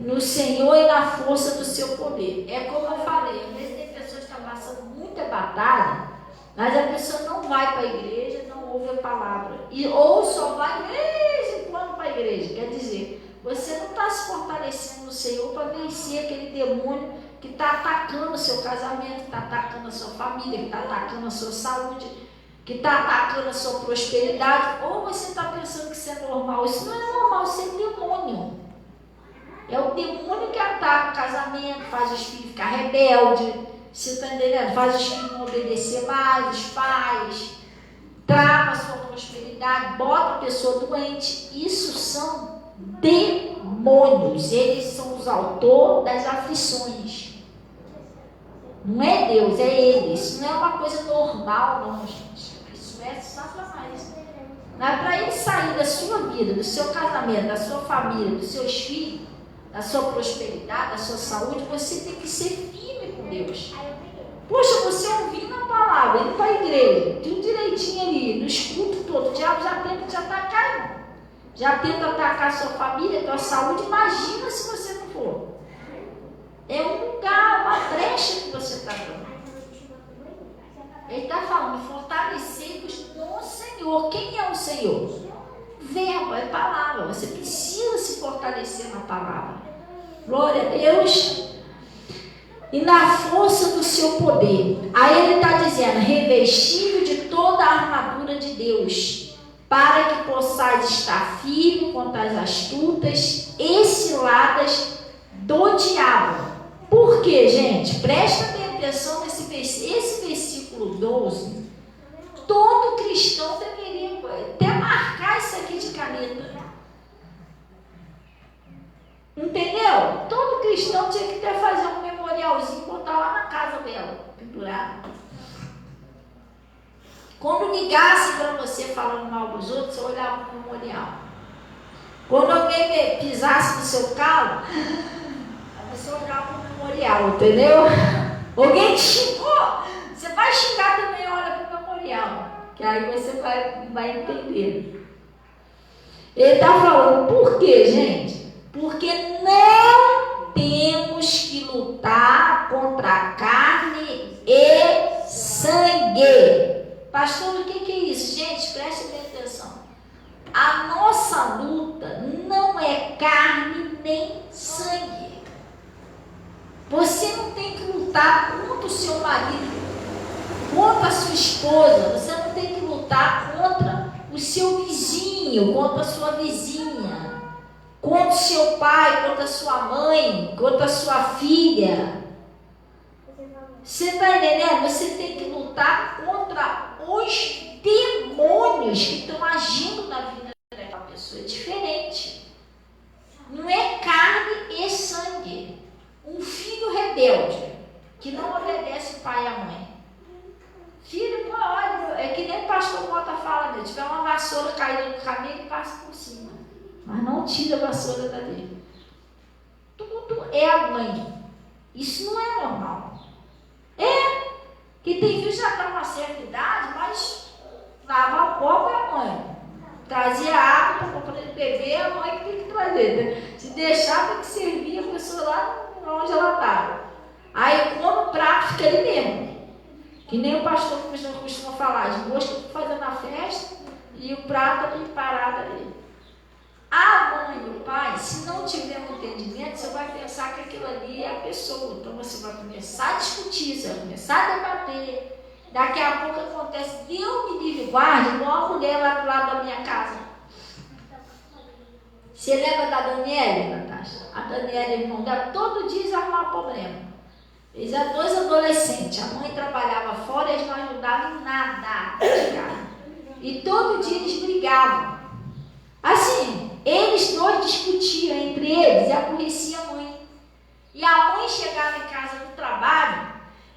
Speaker 1: No Senhor e na força do seu poder. É como eu falei, às vezes tem pessoas que estão passando muita batalha, mas a pessoa não vai para a igreja, não ouve a palavra, ou só vai de vez em quando para a igreja. Quer dizer, você não está se fortalecendo no Senhor para vencer aquele demônio que está atacando o seu casamento, que está atacando a sua família, que está atacando a sua saúde, que está atacando a sua prosperidade. Ou você está pensando que isso é normal. Isso não é normal, isso é demônio. É o demônio que ataca o casamento, faz os filhos ficar rebeldes, você está entendendo? Faz os filhos não obedecer mais, os pais, trava a sua prosperidade, bota a pessoa doente. Isso são demônios, eles são os autores das aflições. Não é Deus, é ele. Isso não é uma coisa normal, não, gente. Isso é Satanás. Não é para ele sair da sua vida, do seu casamento, da sua família, dos seus filhos, da sua prosperidade, da sua saúde. Você tem que ser firme com Deus. Poxa, você ouvindo a palavra, indo para a igreja, tudo direitinho ali, no escudo todo, o diabo já tenta te atacar, irmão. Já tenta atacar a sua família, a tua saúde. Imagina se você não for. É um lugar, uma brecha que você está dando. Ele está falando, fortalecei-vos no Senhor. Quem é o Senhor? Verbo, é palavra. Você precisa se fortalecer na palavra. Glória a Deus. E na força do seu poder. Aí ele está dizendo, revestido de toda a armadura de Deus, para que possais estar firme contra as astutas e ciladas do diabo. Por quê, gente? Presta bem atenção nesse versículo. Esse versículo 12, todo cristão deveria até marcar isso aqui de caneta. Entendeu? Todo cristão tinha que até fazer um memorialzinho e botar lá na casa dela, pendurado. Quando ligasse para você falando mal dos outros, você olhava no memorial. Quando alguém pisasse no seu calo, você olhava no memorial, entendeu? Alguém te xingou, você vai xingar também, olha para o memorial, que aí você vai entender. Ele está falando, por quê, gente? Porque não temos que lutar contra a carne e sangue. Pastor, o que é isso? Gente, preste bem atenção. A nossa luta não é carne nem sangue. Você não tem que lutar contra o seu marido, contra a sua esposa. Você não tem que lutar contra o seu vizinho, contra a sua vizinha, contra o seu pai, contra a sua mãe, contra a sua filha. Você está entendendo? Você tem que lutar contra os demônios que estão agindo na vida daquela pessoa. É diferente. Não é carne e sangue. Um filho rebelde que não obedece o pai e a mãe. Filho, olha, é que nem o pastor Mota fala, né? Tiver uma vassoura caída no caminho, ele passa por cima. Mas não tira a vassoura dali. Tudo é a mãe. Isso não é normal. É que tem filho que já está numa certa idade, mas lavar o copo é a mãe. Trazer a água para ele beber, é a mãe que tem que trazer. Se deixar, tem que servir a pessoa lá onde ela está. Aí quando o prato fica ali mesmo. Que nem o pastor costuma falar, as moscas fazendo a festa e o prato ali parado ali. A mãe e o pai, se não tiver um entendimento, você vai pensar que aquilo ali é a pessoa. Então você vai começar a discutir, você vai começar a debater. Daqui a pouco acontece, Deus me livre e guarde, igual a mulher lá do lado da minha casa. Você lembra da Daniela, Natasha? A Daniela, irmão dela, todo dia arrumar problema. Eles eram 2 adolescentes. A mãe trabalhava fora e eles não ajudavam em nada. E todo dia eles brigavam. Assim, eles 2 discutiam entre eles e aborreciam a mãe. E a mãe chegava em casa do trabalho,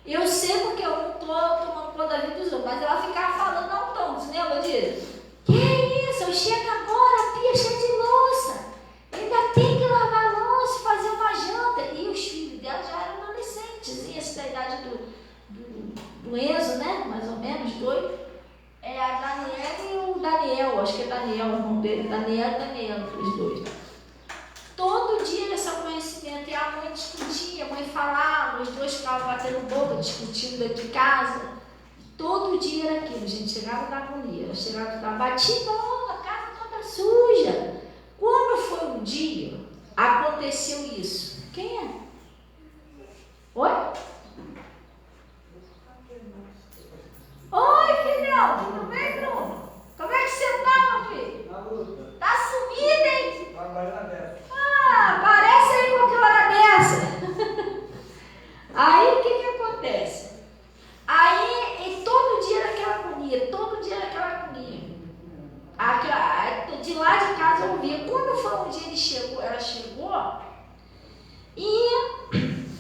Speaker 1: eu sei porque eu não estou tomando conta da vida dos outros, mas ela ficava falando ao tom, você lembra disso? Que é isso? Eu chego agora, a pia cheia de louça. Ainda tem que lavar a louça e fazer uma janta. E os filhos dela já eram adolescentes, essa da idade do Enzo, né? Mais ou menos, 2. É a Daniela e o Daniel, acho que é Daniel o irmão dele, Daniel e Daniel, os 2. Todo dia esse conhecimento, e a mãe discutia, a mãe falava, os 2 ficavam batendo boca, discutindo dentro de casa. Todo dia era aquilo, gente, chegava da agonia, chegava da batidão, a casa toda suja. Quando foi um dia, aconteceu isso. Quem é? Oi? Oi, filhão, tudo bem, Bruno? Como é que você tá, meu filho?
Speaker 4: Na luta.
Speaker 1: Tá sumido, hein?
Speaker 4: Trabalhando a dessa.
Speaker 1: Ah, aparece aí qualquer hora dessa. Aí, o que acontece? Aí, e todo dia era aquela agonia, todo dia era aquela agonia. De lá de casa eu ouvia. Quando foi um dia ela chegou e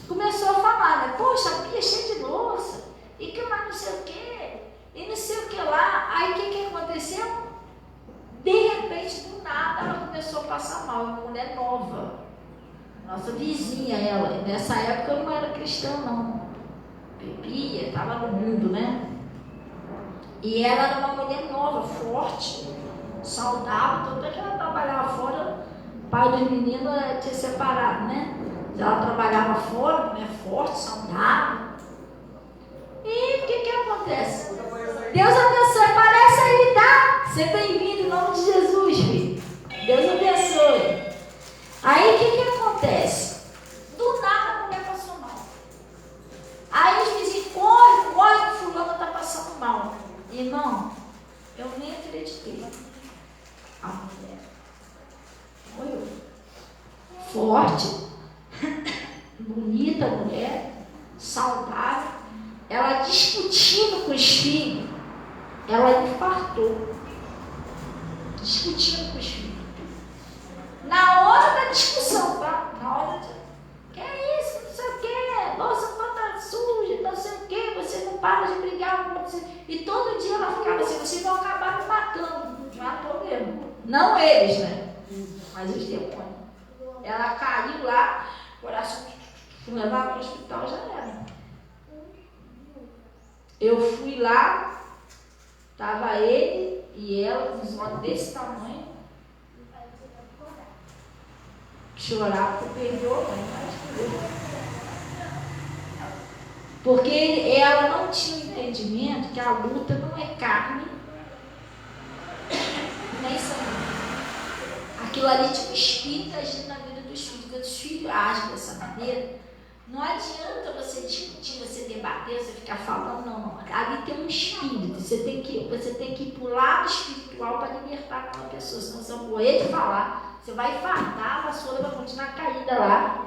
Speaker 1: começou a falar, né? Poxa, a pia é cheia de louça, e que mais não sei o que, e não sei o que lá. Aí o que aconteceu? De repente, do nada, ela começou a passar mal. Uma mulher nova, nossa vizinha, ela. Nessa época eu não era cristã, não. Bebia, estava no mundo, né? E ela era uma mulher nova, forte, saudável. Tanto é que ela trabalhava fora. O pai dos meninos tinha separado, né? Ela trabalhava fora, mulher forte, saudável. E o que acontece? Deus abençoe, aparece aí, tá? Seja bem-vindo em nome de Jesus, filho. Deus abençoe. Aí o que acontece? Do nada a mulher passou mal. Aí os vizinhos, corre, que fulano está passando mal. Irmão, eu nem acreditei. A mulher foi forte, bonita mulher, saudável. Ela discutindo com os filhos, ela infartou. Discutindo com os filhos. Na hora da discussão, tá? Na hora de... Que é isso? Não sei o quê. Nossa, toda suja, não sei o quê. Você não para de brigar com você. E todo dia ela ficava assim, vocês vão acabar me matando. Matou mesmo. Não eles, né? Mas os demônios. Ela caiu lá, coração, levava para o hospital, já era. Eu fui lá, estava ele e ela com os olhos desse tamanho. Chorar porque perdeu a mãe. Porque ela não tinha o entendimento que a luta não é carne nem sangue. Aquilo ali tinha um espírito agindo na vida dos filhos. Quando os filhos agem dessa maneira, não adianta você discutir, você debater, você ficar falando, não. Ali tem um espírito. Você tem que ir para o lado espiritual para libertar aquela pessoa. Senão você vai morrer de falar. Você vai infartar, a vassoura vai continuar caída lá.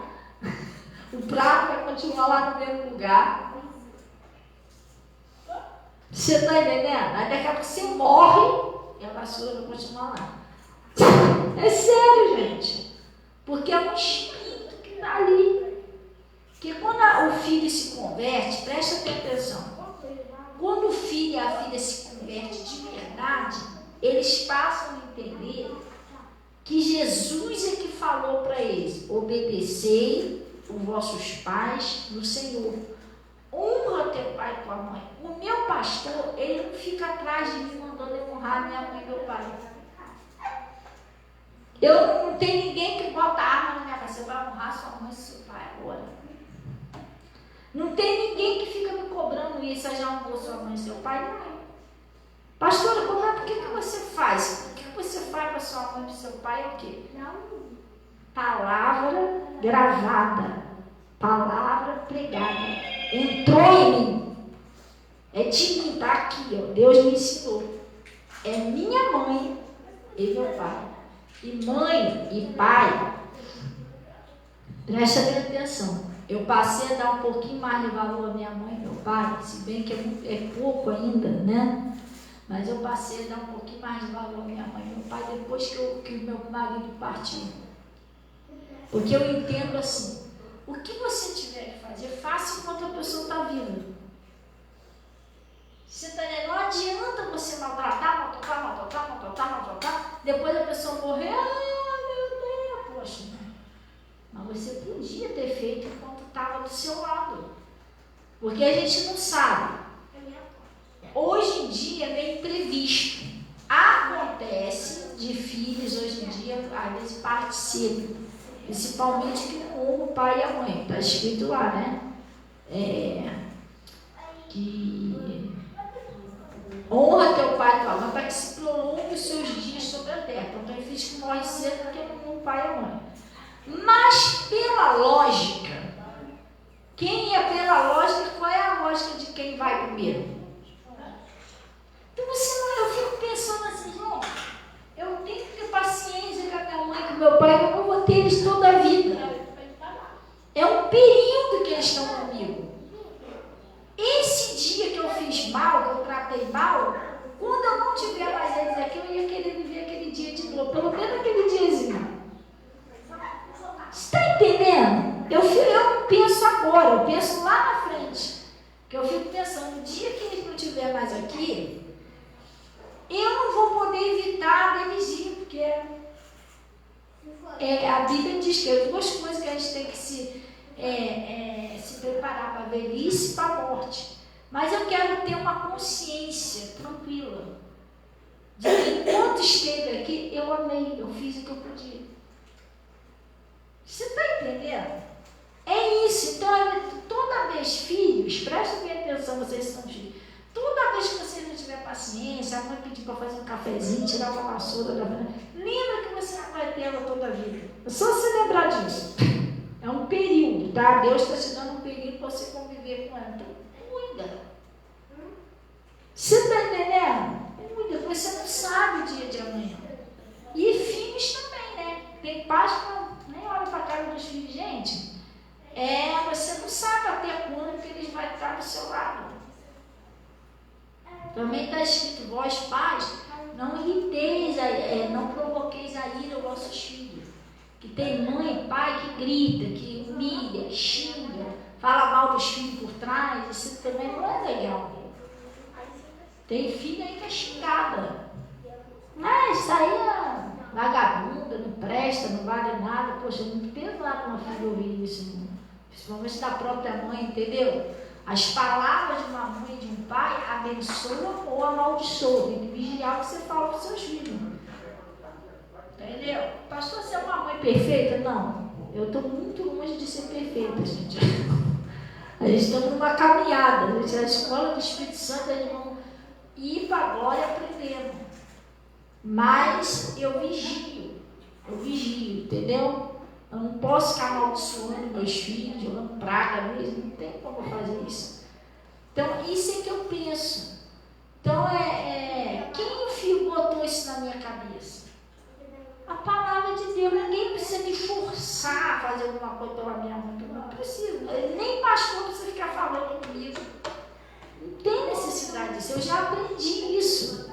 Speaker 1: O prato vai continuar lá no mesmo lugar. Você está entendendo? Aí daqui a pouco você morre e a vassoura vai continuar lá. É sério, gente. Porque é um espírito que está ali. Porque quando o filho se converte, presta atenção. Quando o filho e a filha se convertem de verdade, eles passam a entender que Jesus é que falou para eles: obedecei os vossos pais no Senhor. Honra teu pai e tua mãe. O meu pastor, ele não fica atrás de mim mandando eu honrar minha mãe e meu pai. Eu não tenho ninguém que bota arma na minha casa. Você vai honrar sua mãe e seu pai agora. Não tem ninguém que fica me cobrando isso. Você já honrou sua mãe e seu pai? Não. Pastora, como é? Por que você faz? O que você faz para sua mãe e para seu pai é o quê? Palavra gravada. Palavra pregada. Entrou em mim. É de mim, tá aqui, ó. Deus me ensinou. É minha mãe e meu pai. E mãe e pai, presta bem atenção. Eu passei a dar um pouquinho mais de valor à minha mãe e meu pai, se bem que é pouco ainda, né? Mas eu passei a dar um pouquinho mais de valor à minha mãe e meu pai depois que o meu marido partiu. Porque eu entendo assim, o que você tiver que fazer, faça enquanto a pessoa está viva. Não adianta você maltratar, depois a pessoa morrer, meu Deus, poxa. Mas você podia ter feito enquanto estava do seu lado. Porque a gente não sabe. Hoje em dia é meio imprevisto. Acontece de filhos hoje em dia, às vezes participam. Principalmente que não honra o pai e a mãe. Está escrito lá, né? Que honra teu pai e tua mãe para que se prolongue os seus dias sobre a terra. Então tem filhos que morrem cedo porque não honram o pai e a mãe. Mas pela lógica, quem é pela lógica, qual é a lógica de quem vai primeiro? Então eu fico pensando assim, gente, eu tenho que ter paciência com a minha mãe e com o meu pai, eu não vou ter eles toda a vida. É um período que eles estão comigo. Esse dia que eu fiz mal, que eu tratei mal, quando eu não tiver mais eles aqui, eu ia querer viver aquele dia de novo, pelo menos aquele diazinho. Você está entendendo? Eu não penso agora, eu penso lá na frente. Porque eu fico pensando, no dia que eles não estiver mais aqui, eu não vou poder evitar deles ir, porque a Bíblia diz que é duas coisas que a gente tem que se preparar para a velhice e para a morte. Mas eu quero ter uma consciência tranquila de que enquanto esteve aqui, eu amei, eu fiz o que eu podia. Você está entendendo? É isso. Então, toda vez, filhos, prestem bem atenção, vocês são filhos. Toda vez que vocês não tiver paciência, a mãe pedir para fazer um cafezinho, tirar uma vassoura, lembra que você não vai ter ela toda a vida. É só se lembrar disso. É um período, tá? Deus está te dando um período para você conviver com ela. Então, cuida. Você está entendendo? Cuida, você não sabe o dia de amanhã. E filhos também, né? Tem pais que nem olham para a cara dos filhos. Gente, você não sabe até quando que eles vão estar do seu lado. Também está escrito, vós pais, não irriteis, não provoqueis a ira aos vossos filhos. Que tem mãe e pai que grita, que humilha, xinga, fala mal dos filhos por trás, isso também não é legal. Tem filha aí que é xingada. Isso aí é vagabunda, não presta, não vale nada. Poxa, é muito pesado uma filha ouvir isso, principalmente da própria mãe, entendeu? As palavras de uma mãe e de um pai abençoam ou amaldiçoam. Tem que vigiar o que você fala para os seus filhos. Entendeu? Pastor, você é uma mãe perfeita? Não. Eu estou muito longe de ser perfeita, gente. A gente está numa caminhada. A escola do Espírito Santo, eles vão ir para a glória aprendendo. Mas eu vigio, entendeu? Eu não posso ficar amaldiçoando meus filhos, jogando praga mesmo, não tem como fazer isso. Então, isso é que eu penso. Então, quem botou isso na minha cabeça? A palavra de Deus. Ninguém precisa me forçar a fazer alguma coisa pela minha mãe, não precisa. Nem pastor precisa ficar falando comigo. Não tem necessidade disso, eu já aprendi isso.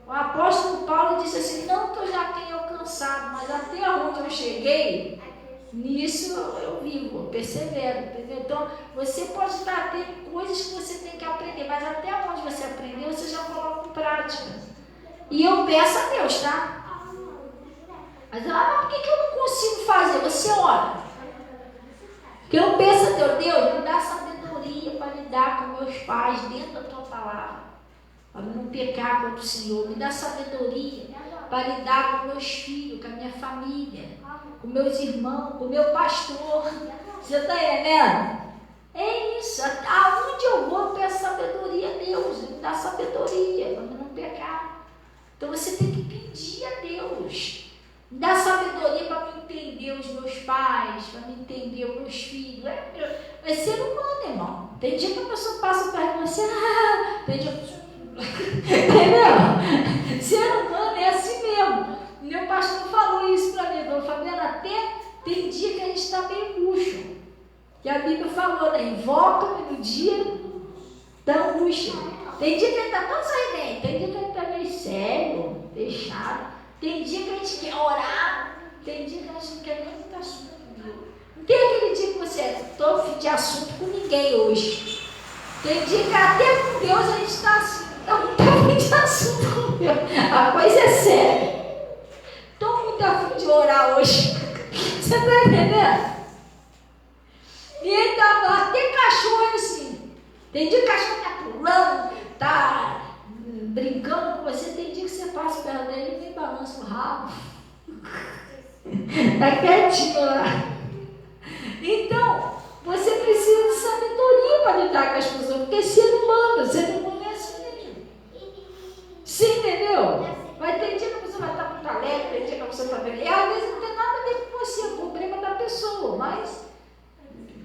Speaker 1: O apóstolo Paulo disse assim, não que eu já tenha alcançado, mas até onde eu cheguei, nisso eu vivo, eu persevero, entendeu? Então, você pode estar tendo coisas que você tem que aprender, mas até onde você aprendeu, você já coloca em prática. E eu peço a Deus, tá? Mas por que eu não consigo fazer? Você ora. Porque eu peço a Deus, me dá sabedoria para lidar com meus pais dentro da tua palavra. Para não pecar contra o Senhor, me dá sabedoria para lidar com meus filhos, com a minha família, com meus irmãos, com o meu pastor. Você está entendendo? É isso. Aonde eu vou, eu peço sabedoria a Deus, me dá sabedoria para não pecar. Então você tem que pedir a Deus. Me dá sabedoria para me entender os meus pais, para me entender os meus filhos. É ser humano, irmão. Tem dia que a pessoa passa perto de você, tem dia entendeu? Ser humano é assim mesmo. Meu pastor falou isso para mim. Falou, Fabiana, até tem dia que a gente está meio murcho. Que a Bíblia falou, né? Invoca-me no dia da angústia. Tem dia que ele está tão sorridente, tem dia que ele está meio sério, fechado. Tem dia que a gente quer orar, tem dia que a gente não quer nem muito assunto comigo. Não tem aquele dia que você estou fim de assunto com ninguém hoje. Tem dia que até com Deus a gente está assim, eu não estou fim de assunto com Deus. A coisa é séria. Estou muito afim de orar hoje. Você está entendendo? E ele estava lá, até cachorro assim. Tem dia que o cachorro está pulando, está brincando com você. Tem dia que você passa perto dele e me balança o rabo. Está quietinho lá. Então, você precisa de sabedoria para lidar com as pessoas, porque é ser humano é assim mesmo. Você entendeu? Vai ter dia que você vai estar muito alegre, tem dia que você está bem. E às vezes não tem nada a ver com você, é o problema da pessoa, mas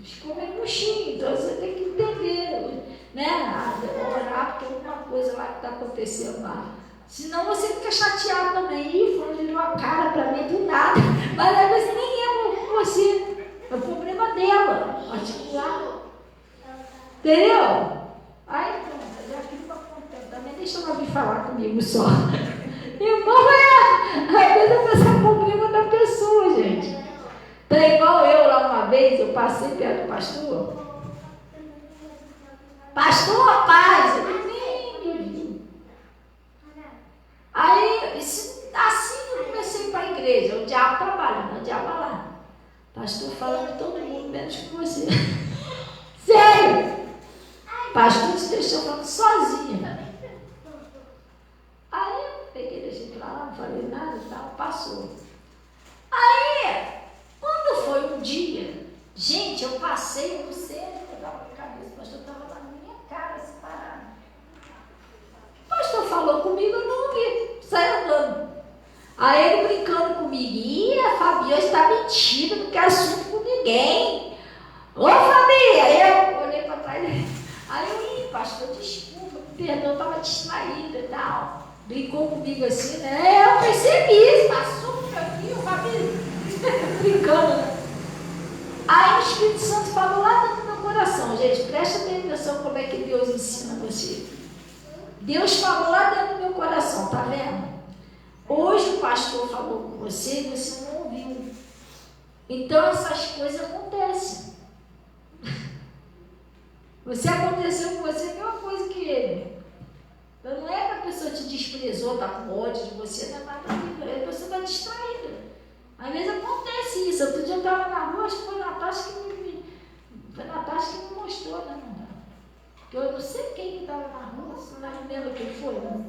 Speaker 1: ficou meio murchinho, então você tem que entender, né? Orar porque alguma coisa lá que está acontecendo lá. Senão você fica chateado também. Ih, fulano virou a cara para mim do nada. Mas às vezes nem é com você. É o problema dela, particular. Entendeu? Aí, já fico contente. Também deixa ela vir falar comigo só. Irmão, às vezes eu penso no problema da pessoa, gente. Então, igual eu lá uma vez, eu passei perto do pastor. Pastor, rapaz, ele nem me viu. Aí, assim eu comecei para a igreja. O diabo trabalhando, o diabo lá. Pastor falando de todo mundo, menos com você. Sério! Pastor te deixou falando sozinha. Aí eu peguei, deixei pra lá, não falei nada e tal, passou. Aí, quando foi um dia, gente, eu passei no centro, eu dava a cabeça, o pastor estava lá na minha cara, separado. O pastor falou comigo, eu não ouvi, saí andando. Aí ele brincando comigo, ih, a Fabi hoje está mentira, não quer assunto com ninguém. Ô Fabi, aí eu olhei para trás dele. Aí eu, ih, pastor, desculpa, perdão, eu estava distraída e tal. Brincou comigo assim, né? Eu percebi, passou por aqui, o Fabi brincando, né? Aí o Espírito Santo falou lá dentro do meu coração, gente, presta atenção como é que Deus ensina você. Deus falou lá dentro do meu coração, tá vendo? Hoje o pastor falou com você e você não ouviu. Então essas coisas acontecem. Você aconteceu com você a mesma coisa que ele. Então não é que a pessoa te desprezou, está com ódio de você, não é nada daquilo, você está distraída. Às vezes acontece isso. Outro dia eu estava na rua, acho que foi a Natasha que me mostrou, né? Porque eu não sei quem que estava na rua, você não lembra quem foi, né?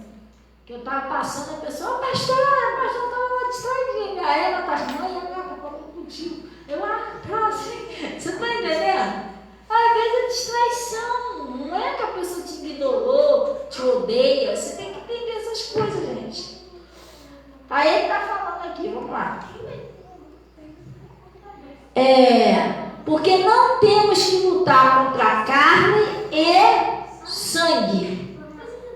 Speaker 1: Que eu estava passando, a pessoa, pastor estava lá distraidinha. Aí ela está, mãe, eu estava falando contigo. Eu, tá assim, você está entendendo? Às vezes é distraição, não é que a pessoa te ignorou, te odeia, você tem que entender essas coisas, gente. Aí ele está falando aqui, vamos lá. Porque não temos que lutar contra a carne e sangue,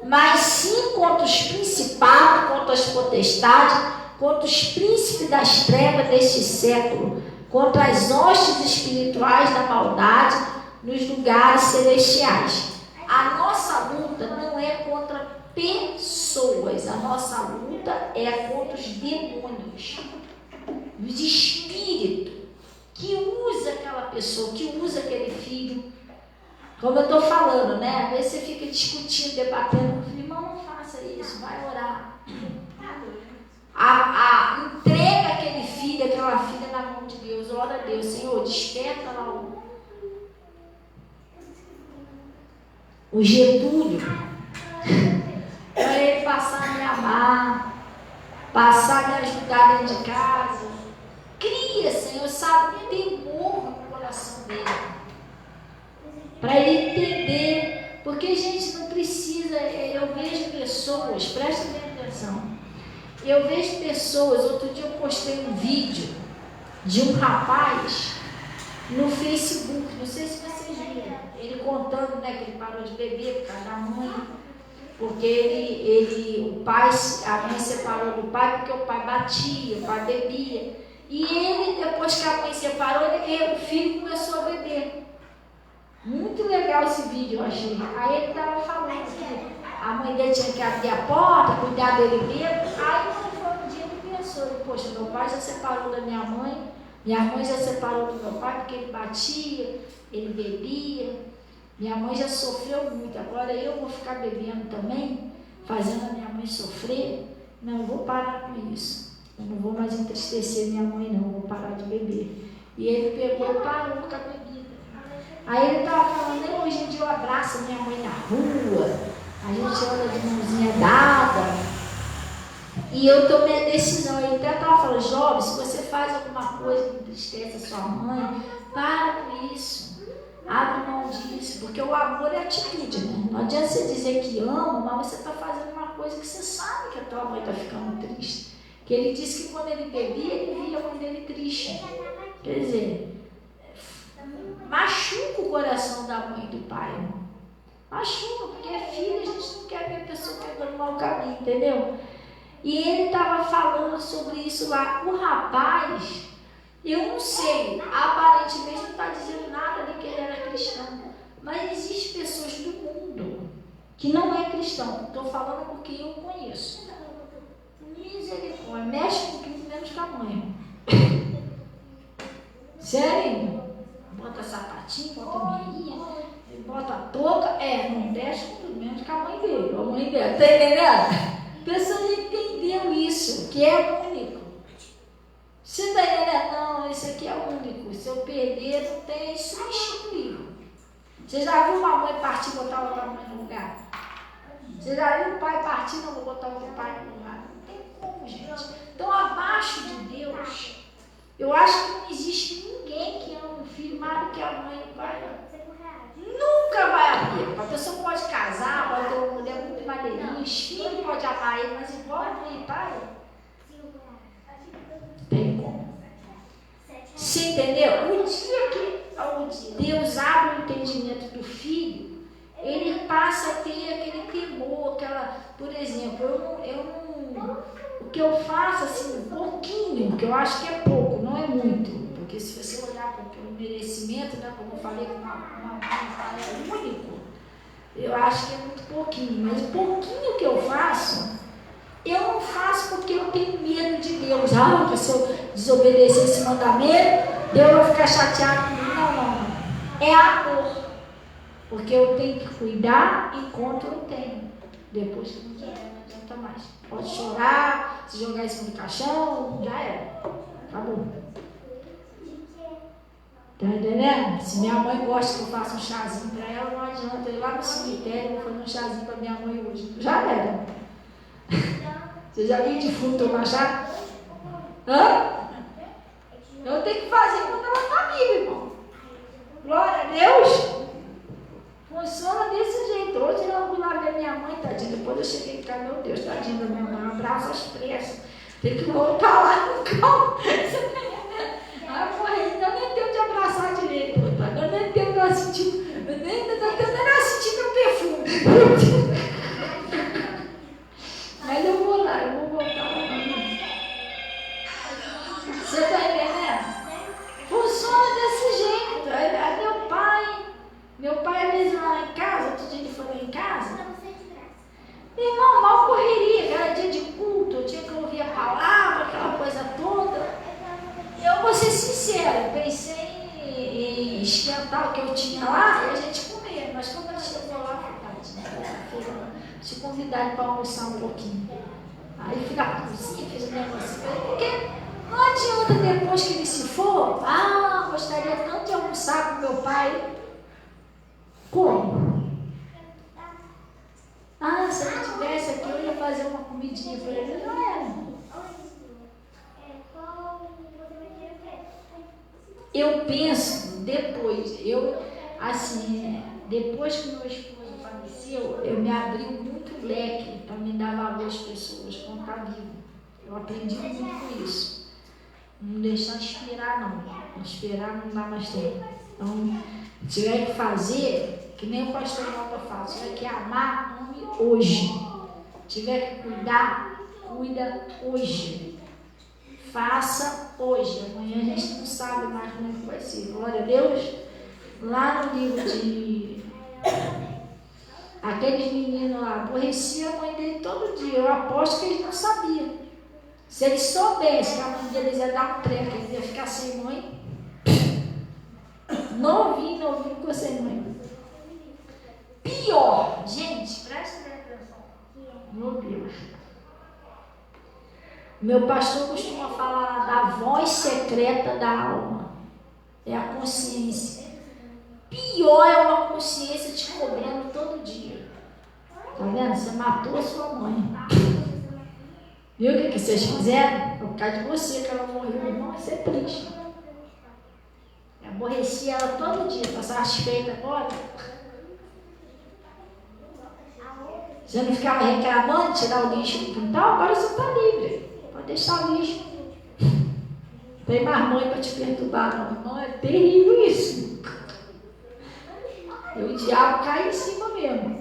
Speaker 1: mas sim contra os principados, contra as potestades, contra os príncipes das trevas deste século, contra as hostes espirituais da maldade nos lugares celestiais. A nossa luta não é contra pessoas, a nossa luta é contra os demônios, os espíritos que usa aquela pessoa, que usa aquele filho. Como eu estou falando, né? Às vezes você fica discutindo, debatendo, irmão, não faça isso, vai orar. Entrega aquele filho, aquela filha na mão de Deus, ora a Deus, Senhor, desperta lá o Getúlio, para ele passar a me amar, passar a me ajudar dentro de casa. Cria, Senhor, sabe, temor no coração dele, para ele entender, porque, gente, não precisa, eu vejo pessoas, presta atenção, eu vejo pessoas, outro dia eu postei um vídeo de um rapaz no Facebook, não sei se vocês viram, ele contando, né, que ele parou de beber por causa da mãe, porque a mãe separou do pai porque o pai batia, o pai bebia, E ele, depois que a mãe separou, o filho começou a beber. Muito legal esse vídeo, eu achei. Aí ele estava falando que a mãe dele tinha que abrir a porta, cuidar dele mesmo. Aí foi um dia ele pensou, poxa, meu pai já separou da minha mãe já separou do meu pai porque ele batia, ele bebia. Minha mãe já sofreu muito, agora eu vou ficar bebendo também, fazendo a minha mãe sofrer. Não, eu vou parar com isso. Eu não vou mais entristecer minha mãe, não, eu vou parar de beber. E ele pegou e parou com a bebida. Aí ele estava falando, nem hoje em dia eu abraço minha mãe na rua, a gente anda de mãozinha dada. E eu tomei a decisão. Ele até estava falando, jovem, se você faz alguma coisa que entristece a sua mãe, para com isso. Abre mão disso, porque o amor é atitude, né? Não adianta você dizer que ama, mas você está fazendo uma coisa que você sabe que a tua mãe está ficando triste. Que ele disse que quando ele bebia, ele via a mãe dele triste. Quer dizer, machuca o coração da mãe e do pai, irmão. Machuca, porque é filho, a gente não quer ver a pessoa pegando mau caminho, entendeu? E ele estava falando sobre isso lá. O rapaz, eu não sei, aparentemente não está dizendo nada de que ele era cristão. Mas existem pessoas do mundo que não é cristão. Estou falando porque eu conheço. Misericórdia, mexe com tudo menos com a mãe. Sério? Bota sapatinho, bota meinha, bota touca. Não mexe com tudo menos com a mãe dele. A mãe dela, tá entendendo? A pessoa entendeu isso, que é único. Você está entendendo? Não, esse aqui é único. Se eu perder, não tem substituível. Você já viu uma mãe partir e botar outra mãe no lugar? Você já viu o pai partir e não vou botar outro pai no lugar? Não tem como, gente. Então, abaixo de Deus, eu acho que não existe ninguém que ama um filho mais do que a mãe e o pai. Nunca vai haver. A pessoa pode casar, pode ter uma mulher muito maneirinha, os filhos podem amar ele, mas igual a mãe e pai, tem como. Você entendeu? O dia que Deus abre o entendimento do filho, ele passa a ter aquele temor, por exemplo, o que eu faço assim, um pouquinho, que eu acho que é pouco, não é muito, porque se você olhar para o merecimento, né, como eu falei, uma é único, eu acho que é muito pouquinho, mas o pouquinho que eu faço, eu não faço porque eu tenho medo de Deus. Que se eu desobedecer esse mandamento, Deus vai ficar chateado comigo. Não. É amor. Porque eu tenho que cuidar enquanto eu tenho. Depois que não tiver, não adianta mais. Pode chorar, se jogar em cima do caixão, já era. Acabou. Tá entendendo? Se minha mãe gosta que eu faça um chazinho para ela, não adianta. Eu ir lá no cemitério, vou fazer um chazinho para minha mãe hoje. Já era. Você já viu defunto tomar chá? Eu tenho que fazer quando ela está viva, irmão. Glória a Deus. Funciona desse jeito. Hoje eu vou lá ver minha mãe, tadinha. Depois eu cheguei em casa, meu Deus, tadinha da minha mãe. Um abraço às pressas. Tem que voltar lá no carro. Aí eu ainda nem tenho de abraçar direito. Agora nem tenho de sentir. Ainda não tenho nem de sentir meu perfume. Mas eu vou lá, eu vou voltar lá. Você está entendendo? Funciona desse jeito. Aí meu pai às vezes lá em casa, outro dia ele foi lá em casa. Irmão, mal correria, era dia de culto, eu tinha que ouvir a palavra, aquela coisa toda. Eu vou ser sincera, pensei em esquentar o que eu tinha lá e a gente comer. Mas quando ele chegou lá, te convidaram para almoçar um pouquinho. Aí fui na cozinha, fiz um negócio. Porque não adianta depois que ele se for, gostaria tanto de almoçar com meu pai. Como? Se ele estivesse aqui, eu ia fazer uma comidinha para ele. Não era. Eu penso, depois que meu esposo faleceu, eu me abri muito leque para me dar valor às pessoas quando está vivo. Eu aprendi muito com isso. Não deixar inspirar, não. Inspirar não dá mais tempo. Então, se tiver que fazer, que nem o pastor Walter fala, se tiver que amar, ame hoje. Se tiver que cuidar, cuida hoje. faça hoje. Amanhã a gente não sabe mais como é que vai ser. Glória a Deus. Lá no livro de aqueles meninos lá, aborreciam a mãe dele todo dia. Eu aposto que eles não sabiam. Se eles soubessem que a mãe deles ia dar um treco, eles iam ficar sem mãe. Novinho ficou sem mãe. Pior, gente, presta atenção. Meu Deus. Meu pastor costuma falar da voz secreta da alma. É a consciência. Pior é uma consciência te cobrando todo dia. Tá vendo? Você matou a sua mãe. Viu o que vocês fizeram? Por causa de você que ela morreu, irmão, isso é triste. Eu aborrecia ela todo dia, passava as feitas agora. Você não ficava reclamando, tirar o lixo do quintal, agora você está livre. Pode deixar o lixo. Não tem mais mãe para te perturbar, não, irmão. É terrível isso. E o diabo cai em cima mesmo.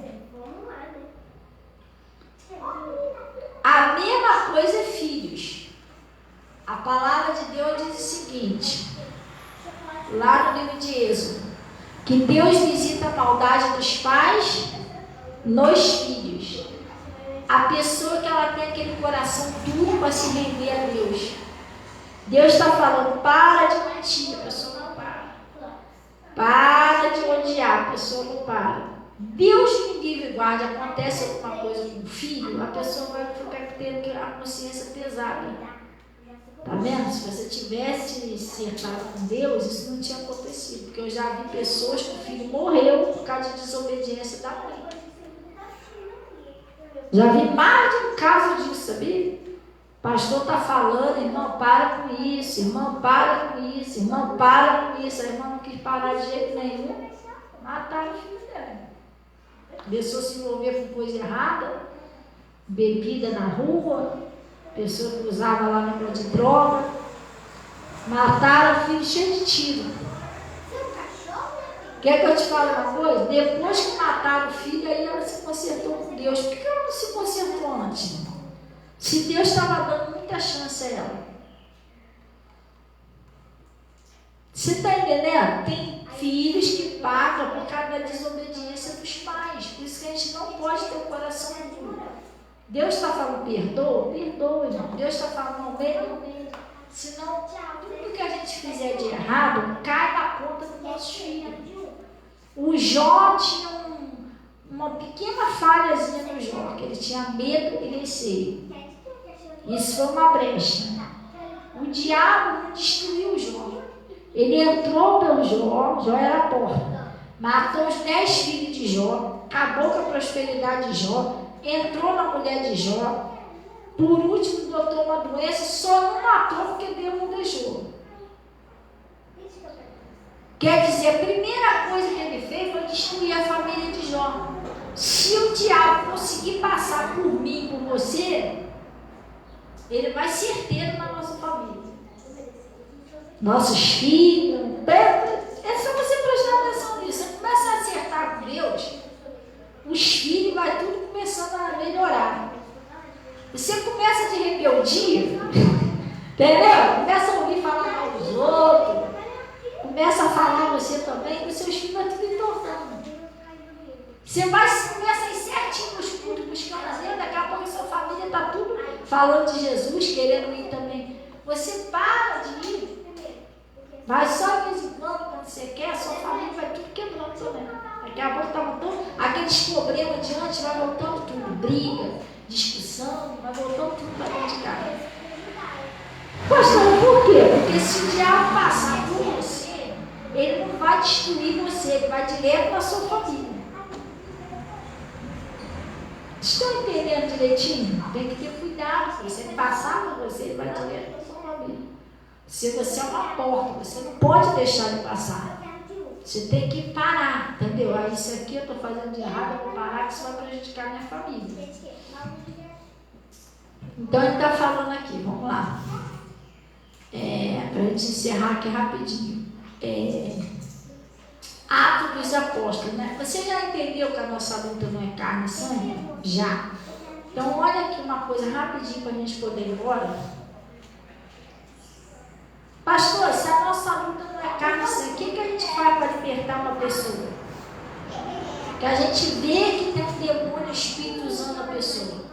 Speaker 1: A mesma coisa é filhos. A palavra de Deus diz o seguinte, lá no livro de Êxodo, que Deus visita a maldade dos pais nos filhos. A pessoa que ela tem aquele coração duro para se render a Deus. Deus está falando, para de mentir, a pessoa não para. Para de odiar, a pessoa não para. Deus me livre e guarde, acontece alguma coisa com o filho, a pessoa vai ficar tendo a consciência pesada. Tá vendo? Se você tivesse acertado com Deus, isso não tinha acontecido. Porque eu já vi pessoas que o filho morreu por causa de desobediência da mãe. Já vi mais de um caso disso, sabia? O pastor está falando, irmão, para com isso, irmão, para com isso, irmão, para com isso. A irmã não quis parar de jeito nenhum, mataram o filho dela. Começou a se envolver com coisa errada, bebida na rua, pessoa que usava lá negócio de droga, mataram o filho cheio de tiro. Quer que eu te fale uma coisa? Depois que mataram o filho, aí ela se consertou com Deus. Por que ela não se consertou antes, irmão? Se Deus estava dando muita chance a ela. Você está entendendo? Tem filhos que pagam por causa da desobediência dos pais. Por isso que a gente não pode ter o coração duro. Deus está falando perdoa? Perdoa, irmão. Deus está falando aumenta. Senão, tudo que a gente fizer de errado cai na conta dos nossos filhos. O Jó tinha uma pequena falhazinha no Jó, que ele tinha medo e receio. Isso foi uma brecha. O diabo não destruiu o Jó. Ele entrou pelo Jó, Jó era a porta. Matou os 10 filhos de Jó, acabou com a prosperidade de Jó, entrou na mulher de Jó, por último botou uma doença, só não matou porque Deus não deixou. Quer dizer, a primeira coisa que ele fez foi destruir a família de Jó. Se o diabo conseguir passar por mim, por você, ele vai certeiro na nossa família. Nossos filhos, é só você prestar atenção nisso. Você começa a acertar com Deus, os filhos vai tudo começando a melhorar. Você começa de rebeldia, entendeu? Começa a ouvir falar mal dos outros, começa a falar você também, os seus filhos vão tudo entortando. Você começa a ir certinho nos cultos, buscando as leis, daqui a pouco a sua família está tudo falando de Jesus, querendo ir também. Você para de ir. Vai só de vez em quando você quer, a sua família vai tudo quebrando também. Daqui a pouco está voltando, aqueles problemas diante, vai voltando tudo, briga, discussão, vai voltando tudo para dentro de casa. Pastor, por quê? Porque se o diabo passar por você, ele não vai destruir você, ele vai direto na sua família. Estão entendendo direitinho? Tem que ter cuidado, se ele passar por você, ele vai direto na sua família. Se você é uma porta, você não pode deixar ele passar. Você tem que parar, entendeu? Aí isso aqui eu estou fazendo de errado, eu vou parar, que isso vai prejudicar a minha família. Então ele está falando aqui, vamos lá. Para a gente encerrar aqui rapidinho. Atos dos Apóstolos, né? Você já entendeu que a nossa luta não é carne e sangue? Já. Então olha aqui uma coisa rapidinho para a gente poder ir embora. Pastor, se a nossa luta não é carne, o que a gente faz para libertar uma pessoa? Que a gente vê que tem um demônio, espírito usando a pessoa.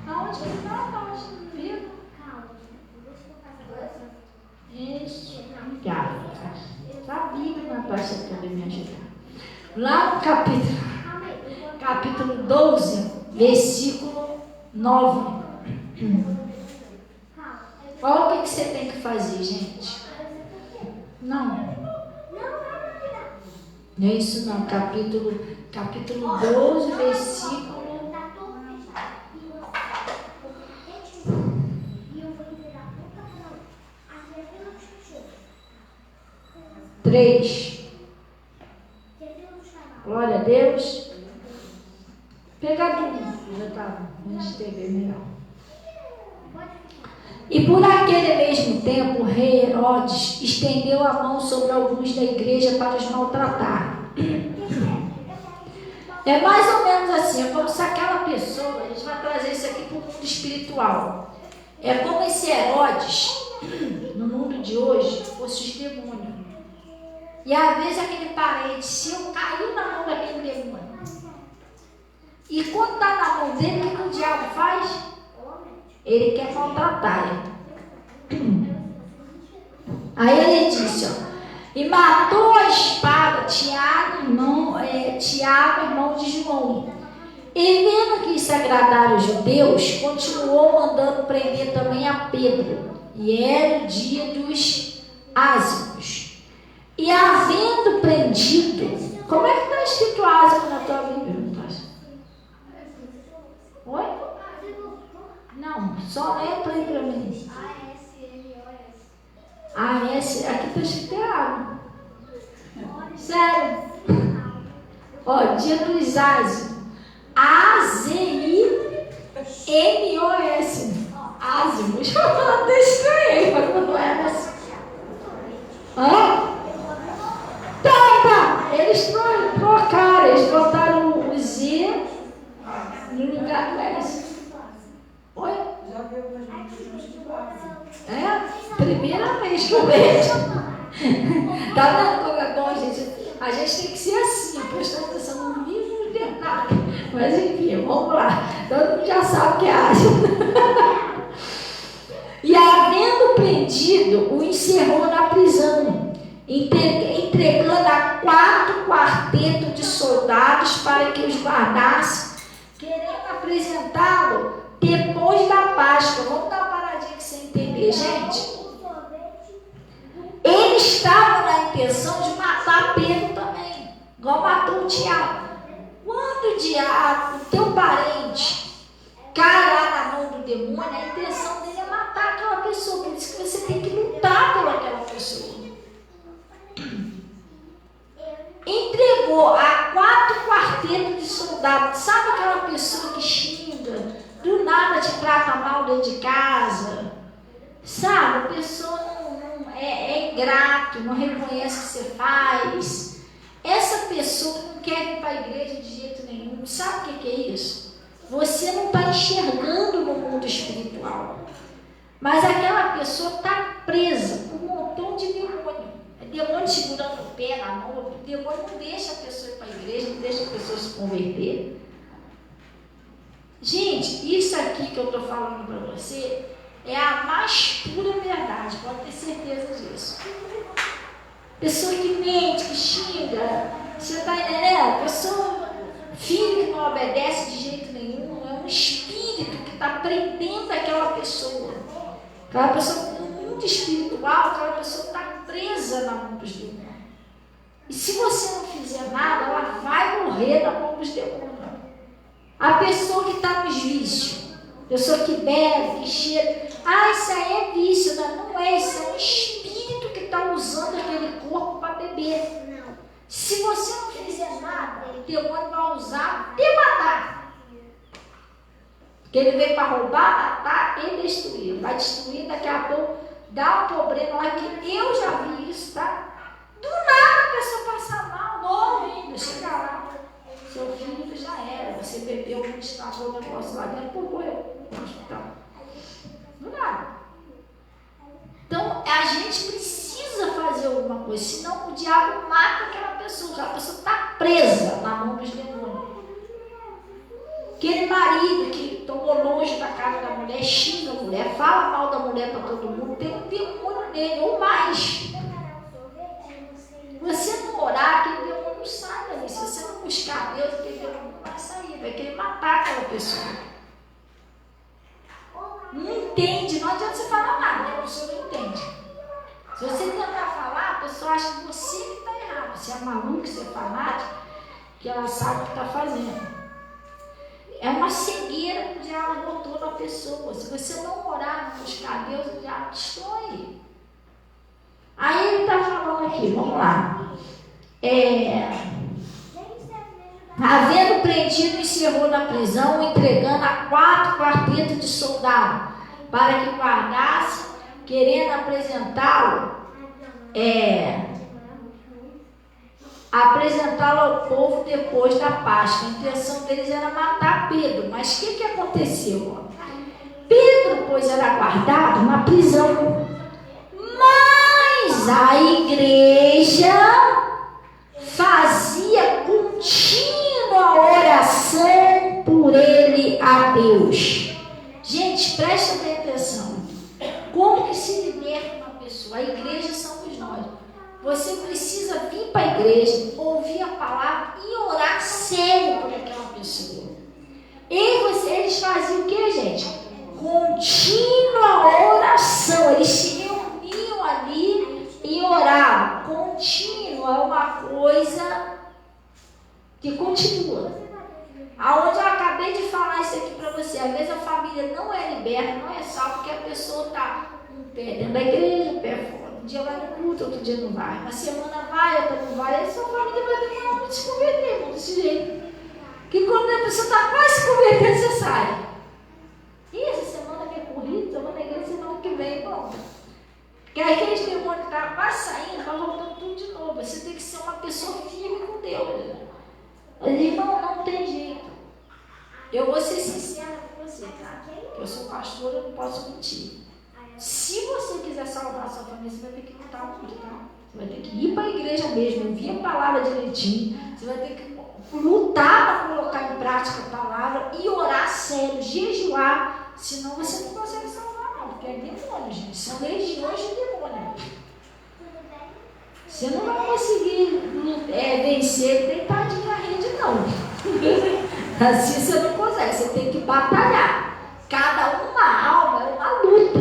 Speaker 1: Aonde que está? Aonde que viu? Isso, obrigada. Sabia que Natasha poder me ajudar. Lá no capítulo 12, versículo 9. Olha o que você tem que fazer, gente. Não. Não é isso não. Capítulo 12, versículo 3. Glória a Deus. Pega tudo. Já está. A gente TV melhor. E por aquele mesmo tempo, o rei Herodes estendeu a mão sobre alguns da igreja para os maltratar. É mais ou menos assim, é como se aquela pessoa, a gente vai trazer isso aqui para o mundo espiritual. É como esse Herodes, no mundo de hoje, fosse os demônios. E às vezes aquele parente seu caiu na mão daquele demônio. E quando está na mão dele, o que o diabo faz? Ele quer maltratar. Aí ele disse, ó, e matou a espada Tiago, irmão de João. E vendo que isso agradara os judeus, continuou mandando prender também a Pedro. E era o dia dos ázimos. E havendo prendido, como é que está escrito ázimo na tua Bíblia? Oi? Não, só entra aí para mim. A-S, aqui está escrito errado. Sério. Ó, dia dos ázimos. A-Z-I-M-O-S. Ázimos. Eu até estranhei, mas não era assim. Hã? Tá. Eles trocaram, eles botaram o Z no lugar do S. Oi?
Speaker 2: Já viu algumas músicas de base?
Speaker 1: É? Primeira vez que eu vejo. Tá vendo como é bom, gente? A gente tem que ser assim, prestando atenção no mínimo detalhe. Mas enfim, vamos lá. Todo mundo já sabe o que é ázimo. E havendo prendido, o encerrou na prisão, entregando a 4 quartetos de soldados para que os guardassem, querendo apresentá-lo depois da Páscoa. Vamos dar uma paradinha para você entender, gente. Ele estava na intenção de matar Pedro também, igual matou o Tiago. Quando o teu parente cai lá na mão do demônio, a intenção dele é matar aquela pessoa. Por isso que você tem que lutar pelaquela pessoa. Entregou a 4 quartetos de soldados. Sabe aquela pessoa que xinga, do nada te trata mal dentro de casa? Sabe, a pessoa não é ingrato, não reconhece o que você faz. Essa pessoa não quer ir para a igreja de jeito nenhum. Sabe o que é isso? Você não está enxergando no mundo espiritual. Mas aquela pessoa está presa por um montão de demônio. É demônio segurando o pé na mão. O demônio não deixa a pessoa ir para a igreja, não deixa a pessoa se converter. Gente, isso aqui que eu estou falando para você é a mais pura verdade, pode ter certeza disso. Pessoa que mente, que xinga, você está entendendo? Pessoa, filho que não obedece de jeito nenhum, é um espírito que está prendendo aquela pessoa. Aquela pessoa no mundo espiritual, aquela pessoa está presa na mão dos demônios. E se você não fizer nada, ela vai morrer na mão dos demônios. A pessoa que está nos vícios, pessoa que bebe, que cheira, isso aí é vício, não é, isso é um espírito que está usando aquele corpo para beber. Não. Se você não fizer nada, o demônio vai usar até matar. Que ele veio para roubar, matar e destruir. Vai destruir, daqui a pouco dá um problema lá que eu já vi isso, tá? Do nada a pessoa passa mal, morre ainda, chega lá. Seu filho já era, você bebeu, estragou o negócio lá dentro, morreu no hospital. Do nada. Então, a gente precisa fazer alguma coisa, senão o diabo mata aquela pessoa, a pessoa está presa na mão dos demônios. Aquele marido que tomou longe da casa da mulher, xinga a mulher, fala mal da mulher para todo mundo, tem um demônio nele, ou mais. Você não orar, aquele demônio não sai dali. Se você não buscar Deus, aquele demônio não vai sair, vai querer matar aquela pessoa. Não entende, não adianta você falar nada, porque a pessoa não entende. Se você tentar falar, a pessoa acha que você que está errado. Você é maluco, você é fanático, que ela sabe o que está fazendo. É uma cegueira que o diabo botou na pessoa. Se você não orar, não buscar Deus, o diabo destrói. Aí ele está falando aqui, vamos lá. Havendo prendido, encerrou na prisão, entregando a 4 quartetos de soldados, para que guardasse, querendo apresentá-lo ao povo depois da Páscoa. A intenção deles era matar Pedro. Mas o que aconteceu? Pedro, pois, era guardado na prisão. Mas a igreja fazia contínua oração por ele a Deus. Gente, presta bem atenção. Como que se liberta uma pessoa? A igreja somos nós. Você precisa vir para a igreja, ouvir a palavra e orar sério por aquela pessoa. Eles faziam o que, gente? Contínua oração. Eles se reuniam ali e oravam. Contínua é uma coisa que continua. Aonde eu acabei de falar isso aqui para você. Às vezes a família não é liberta, não é salva, porque a pessoa está um pé dentro da igreja, um pé fora. Um dia vai no culto, outro dia não vai. Uma semana vai, outra não vai. Aí sua família vai demorar para se converter, desse jeito. Que quando a pessoa está quase se convertendo, você sai. E essa semana vem corrida, semana na igreja, semana que vem, pronto. Porque aí aquele demônio que está quase saindo, vai voltando tudo de novo. Você tem que ser uma pessoa firme com Deus. Irmão, não tem jeito. Eu vou ser sincera com você, tá? Eu sou pastora, eu não posso mentir. Se você quiser salvar a sua família, você vai ter que lutar muito, tá? Você vai ter que ir para a igreja mesmo, ouvir a palavra direitinho. Você vai ter que lutar para colocar em prática a palavra e orar sério, jejuar. Senão você não consegue salvar, não. Porque é demônio, gente. São legiões de demônio. Você não vai conseguir vencer deitadinho na rede, não. Assim você não consegue. Você tem que batalhar. Cada uma alma é uma luta.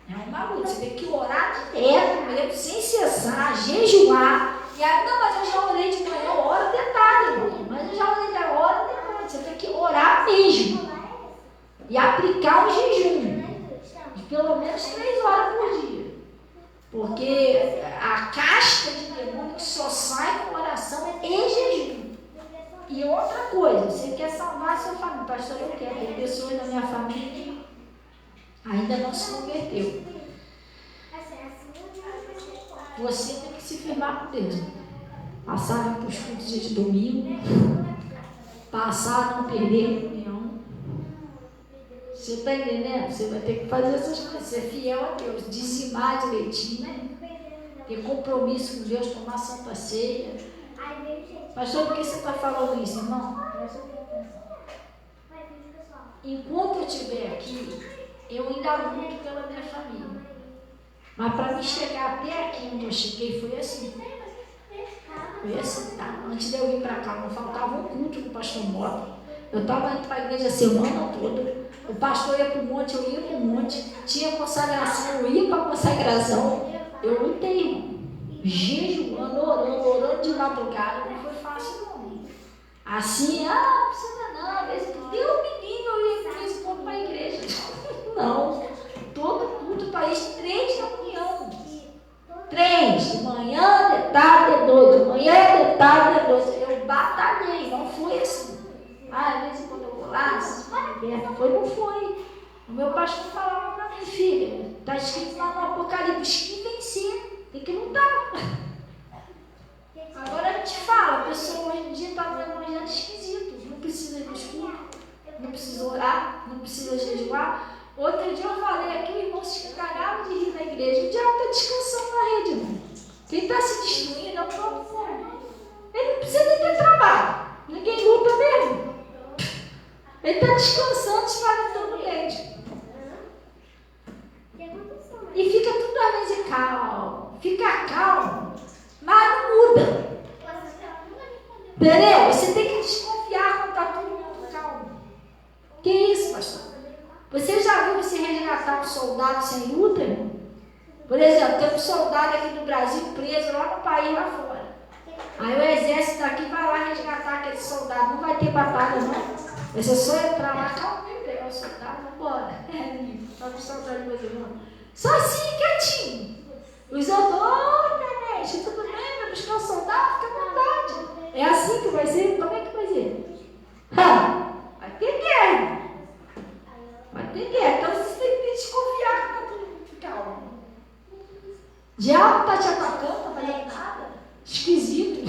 Speaker 1: É uma luta. Você tem que orar direto mesmo, sem cessar, jejuar. E aí, não, mas eu já orei de manhã, eu oro de tarde, irmão. Mas eu já orei de hora de noite. Você tem que orar mesmo. E aplicar o jejum. De pelo menos 3 horas por dia. Porque a casca de demônio que só sai com oração e jejum. E outra coisa, você quer salvar a sua família. Pastor, eu quero. Tem pessoas da minha família que ainda não se converteu. Você tem que se firmar com Deus. Passar para os cultos de domingo. Passar a não perder a reunião. Você está entendendo? Você vai ter que fazer essas coisas. Ser fiel a Deus. Dizimar direitinho. Ter compromisso com Deus. Tomar santa ceia. Pastor, por que você está falando isso, irmão? Presta atenção. Enquanto eu estiver aqui, eu ainda luto pela minha família. Mas para me chegar até aqui onde eu cheguei, foi assim. Foi assim, tá? Antes de eu vir para cá, não faltava um culto com o pastor Mota. Eu estava indo para a igreja a semana toda. O pastor ia para o monte, eu ia para o monte. Tinha consagração, eu ia para a consagração. Eu lutei, irmão. Jejuando, orando de madrugada. Não foi fácil, não. Assim, não precisa não. Deus menino, eu ia com esse povo para a igreja. Não. Todo culto para isso, 3 reuniões. 3, de manhã, de tarde, de noite. De manhã, de tarde, de noite. Eu batalhei, não foi assim. Às vezes quando eu vou lá, perto. Foi, não foi. O meu pastor falava para mim, filha, está escrito lá no Apocalipse que vencer, tem que lutar. Agora a gente fala, a pessoa hoje em dia está no evangelho esquisito, não precisa ir no escuro, não precisa orar, não precisa jejuar. Outro dia eu falei aqui, o irmão se cagava de rir na igreja, o diabo está descansando na rede, irmão. Quem está se destruindo é o próprio homem. Ele não precisa nem ter trabalho, ninguém luta mesmo. Ele está descansando, espalhando no leite. E fica tudo às vezes calmo, fica calmo, mas não muda. Entendeu? Você tem que desconfiar quando está todo mundo calmo. Que isso, pastor? Você já viu você resgatar um soldado sem luta, irmão? Por exemplo, tem um soldado aqui no Brasil preso lá no país lá fora. Aí o exército daqui vai lá resgatar aquele soldado. Não vai ter batalha, não. Vai ser só entrar lá, calminho, pegar o soldado, vambora. Só que o soldado brasileiro. Só assim, quietinho. Os outros, Nenete, tudo bem? Vai buscar o soldado? Fica à vontade. É assim que vai ser? Como é que vai ser? Vai ter guerra. Vai ter guerra. Então você tem que desconfiar que está tudo muito calmo. O diabo está te atacando, não está fazendo nada. Esquisito.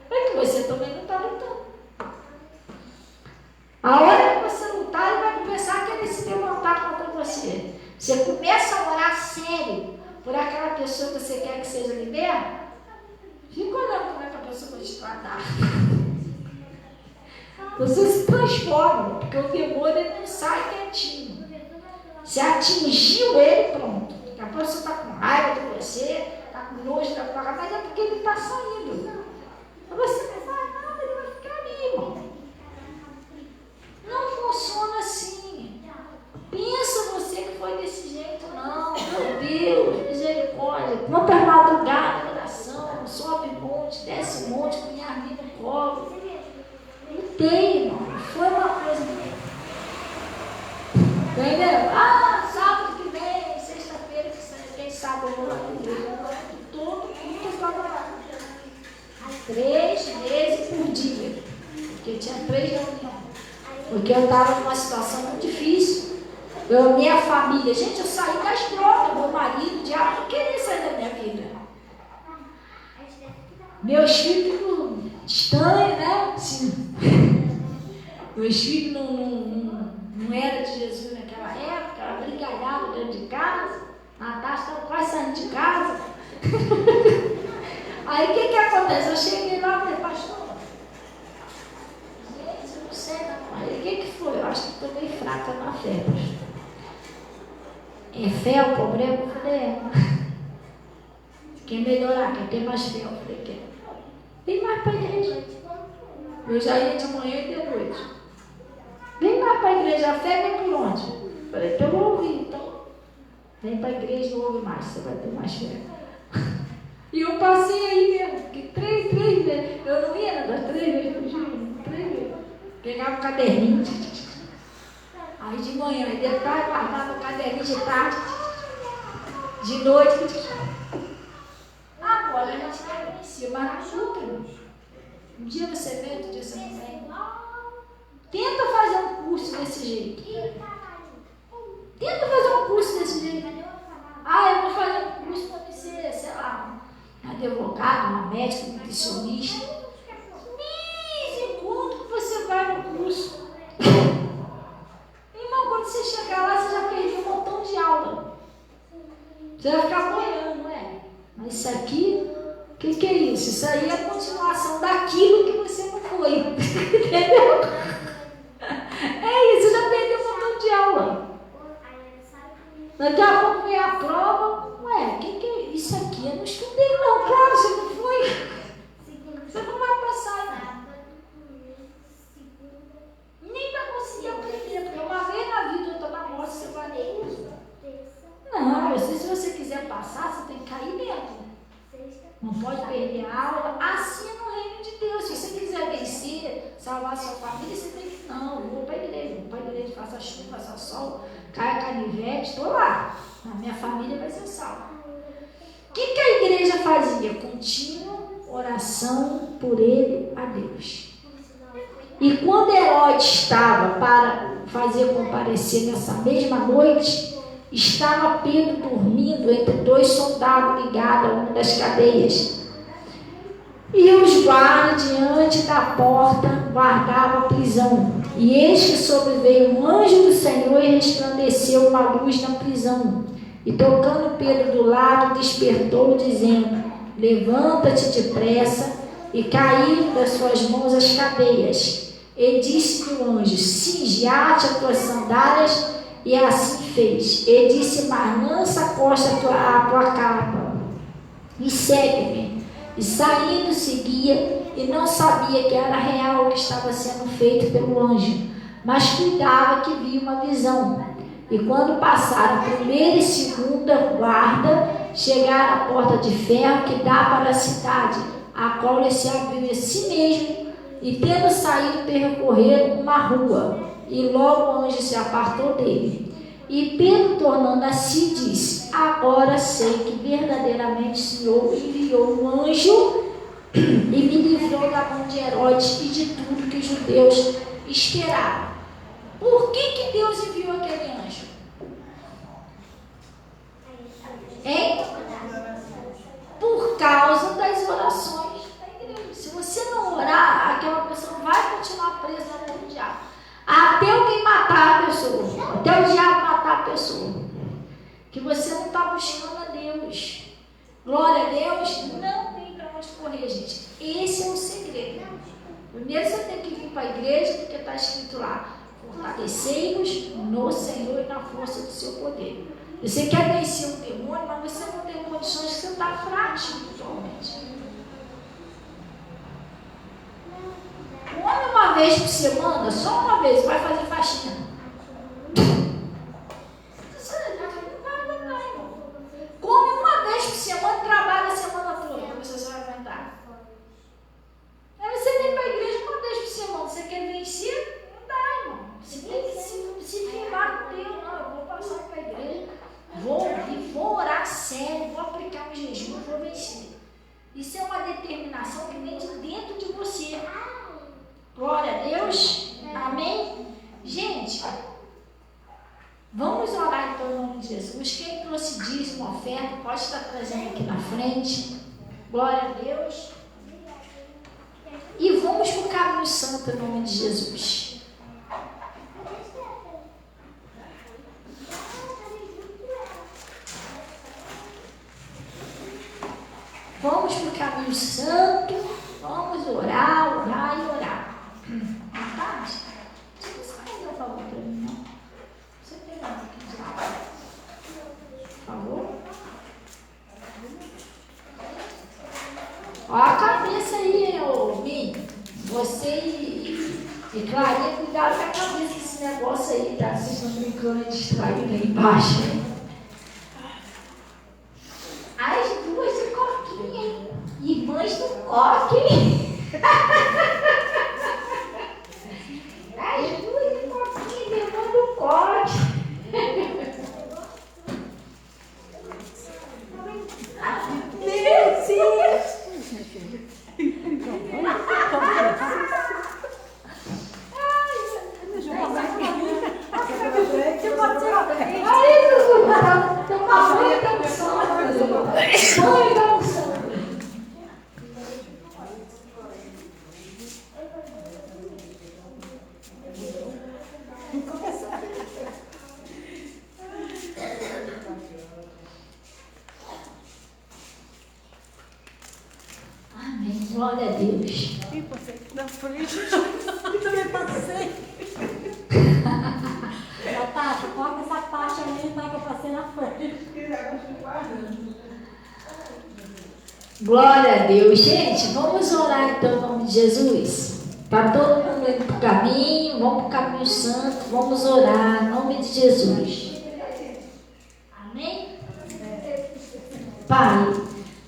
Speaker 1: É que você também não está lutando. A hora que você lutar, ele vai começar a querer se levantar contra você. Você começa a orar sério por aquela pessoa que você quer que seja liberta. Fica olhando como é que a pessoa vai te tratar. Você se transforma, porque o demônio ele não sai quietinho. Se atingiu ele, pronto. A pessoa está com raiva de você, está com nojo da tua raiva, mas é porque ele está saindo. Você não faz nada, ele vai ficar ali, irmão. Não funciona assim. Pensa você que foi desse jeito, não. Meu Deus, misericórdia. Quantas madrugadas de oração, sobe monte, desce monte, com minha vida no colo. Lutei, irmão. Foi uma coisa. Entendeu? Sábado que vem, sexta-feira, quem sabe eu vou lá na igreja. Todo mundo para orar. 3 vezes por dia. Porque tinha 3 reuniões. Porque eu estava numa situação muito difícil. Minha família, gente, eu saí das drogas, meu marido, o diabo não queria sair da minha vida. Meus filhos estranhos, né? Sim. Meus filhos não eram de Jesus naquela época, era brigalhado dentro de casa. Natasha estava quase saindo de casa. Aí o que acontece? Eu cheguei lá e falei, pastor, gente, eu não sei não. Aí o que foi? Eu acho que estou meio fraca na fé, pastor. É fé o problema? Eu falei, quer melhorar, quer ter mais fé? Eu falei, quer. Vem mais para a igreja. Eu já ia de manhã e de noite. Vem mais para a igreja, a fé vem por onde? Eu falei, então eu vou ouvir, então. Vem para a igreja e não ouve mais, você vai ter mais fé. E eu passei aí mesmo, porque 3 vezes, eu não ia das 3 vezes por dia, 3 vezes. Pegava o caderninho, aí de manhã, aí de tarde, guardava o caderninho de tarde, de noite. Agora a gente vai conhecer, mas não luta. Um dia você vem, outro dia você não vem. Tenta fazer um curso desse jeito. Tenta fazer um curso desse jeito. Eu vou fazer um curso para ser, sei lá, um advogado, uma médica, um nutricionista. Nem enquanto que você vai no curso. Irmão, quando você chegar lá, você já perdeu um montão de aula. Você vai ficar boiando, não é? Mas isso aqui, o que é isso? Isso aí é a continuação daquilo que você não foi. Entendeu? É isso, você já perdeu um montão de aula. Daqui a pouco vem a prova. O que é isso aqui? Eu não estudei, não. Claro, você não foi. Você não vai passar nada. Nem vai conseguir aprender, porque uma vez na vida eu estou na morte, você vai nem isso. Não, se você quiser passar, você tem que cair dentro. Não pode perder a aula. Assim é no reino de Deus. Se você quiser vencer, salvar a sua família, você tem que, não, vou para a igreja, faça chuva, faça sol, caia canivete, estou lá. A minha família vai ser salva. O que a igreja fazia? Contínua oração por ele a Deus. E quando Herodes estava para fazer comparecer nessa mesma noite, estava Pedro dormindo entre 2 soldados ligados a uma das cadeias. E os guardas diante da porta guardavam a prisão. E eis que sobreveio um anjo do Senhor e resplandeceu uma luz na prisão. E tocando Pedro do lado, despertou, dizendo: levanta-te depressa. E caíram das suas mãos as cadeias. E disse-lhe o anjo: cinge-te as tuas sandálias. E assim fez. E disse: mas lança a costa a tua capa e segue-me. E saindo seguia, e não sabia que era real o que estava sendo feito pelo anjo, mas cuidava que via uma visão. E quando passaram a primeira e segunda guarda, chegaram à porta de ferro que dá para a cidade, a qual ele se abriu em si mesmo, e tendo saído percorreram uma rua, e logo o anjo se apartou dele. E Pedro, tornando a si, disse: agora sei que verdadeiramente o Senhor enviou um anjo e me livrou da mão de Herodes e de tudo que os judeus esperavam. Por que Deus enviou aquele anjo? Hein? Por causa das orações da igreja. Se você não orar, aquela pessoa vai continuar presa na mão do diabo. Até alguém matar a pessoa, até o diabo matar a pessoa, que você não está buscando a Deus. Glória a Deus, não tem para onde correr, gente. Esse é o segredo. Primeiro você tem que vir para a igreja, porque está escrito lá: fortalecei-vos no Senhor e na força do seu poder. Você quer vencer o demônio, mas você não tem condições, que você está fraco espiritualmente. Come uma vez por semana, só uma vez, vai fazer faxina. Come uma vez por semana, trabalha a semana toda, para você vai aguentar. Aí você vem para a igreja uma vez por semana, você quer vencer? Não dá, irmão. Você tem que se firmar com Deus. Não, eu vou passar para a igreja, vou orar sério, vou aplicar um jejum, vou vencer. Isso é uma determinação que vem de dentro de você. Glória a Deus. Amém? Gente, vamos orar então em nome de Jesus. Quem trouxe dízimo, oferta, pode estar trazendo aqui na frente. Glória a Deus. E vamos para o caminho santo em nome de Jesus. Vamos para o caminho santo. Vamos orar, orar e orar. Vontade? Se você fazer um favor para mim, não? Você tem nada aqui de lado? Por favor? Olha a cabeça aí, ô Mim. Você e Clarinha, cuidado com a cabeça desse negócio aí, tá? Vocês estão brincando de distrair lá embaixo. As duas de coquinha, hein? Irmãs do coque. As duas de coquinha, irmã do coque. Meu Deus! Amém. Glória a Deus.
Speaker 2: E você na frente, eu também passei.
Speaker 4: Natasha, corta essa parte aí, tá? Que eu passei na frente.
Speaker 1: Glória a Deus. Gente, vamos orar então em nome de Jesus. Está todo mundo indo para o caminho, vamos para o caminho santo, vamos orar em nome de Jesus. Amém? Pai,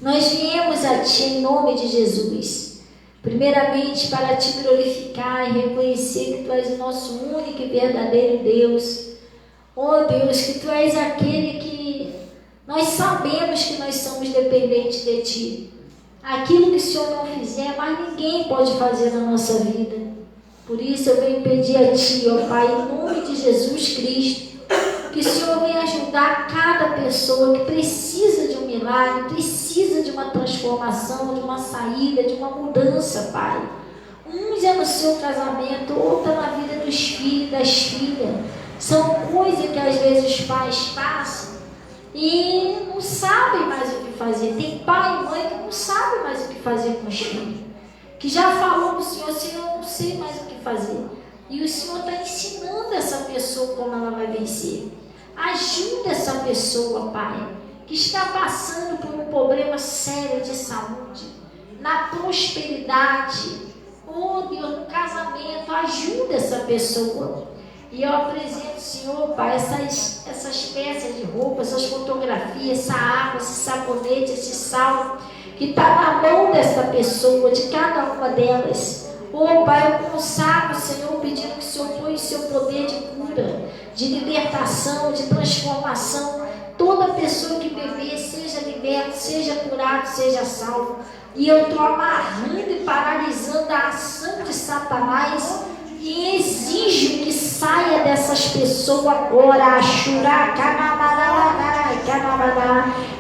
Speaker 1: nós viemos a Ti em nome de Jesus. Primeiramente para Te glorificar e reconhecer que Tu és o nosso único e verdadeiro Deus. Oh Deus, que Tu és aquele que nós sabemos que nós somos dependentes de Ti. Aquilo que o Senhor não fizer, mas ninguém pode fazer na nossa vida. Por isso eu venho pedir a Ti, ó Pai, em nome de Jesus Cristo, que o Senhor venha ajudar cada pessoa que precisa de um milagre, precisa de uma transformação, de uma saída, de uma mudança, Pai. Uns é no seu casamento, outra na vida dos filhos e das filhas. São coisas que às vezes os pais passam e não sabem mais o que fazer. Tem pai e mãe que não sabem mais o que fazer com os filhos, que já falou para o Senhor, Senhor, eu não sei mais o que fazer. E o Senhor está ensinando essa pessoa como ela vai vencer. Ajuda essa pessoa, Pai, que está passando por um problema sério de saúde, na prosperidade, oh Deus, no casamento. Ajuda essa pessoa. E eu apresento, Senhor, Pai, essas peças de roupa, essas fotografias, essa água, esse sabonete, esse sal, que está na mão dessa pessoa, de cada uma delas. Oh, Pai, eu consagro, Senhor, pedindo que o Senhor põe o seu poder de cura, de libertação, de transformação. Toda pessoa que beber, seja liberto, seja curado, seja salvo. E eu estou amarrando e paralisando a ação de Satanás e exijo que saia dessas pessoas agora.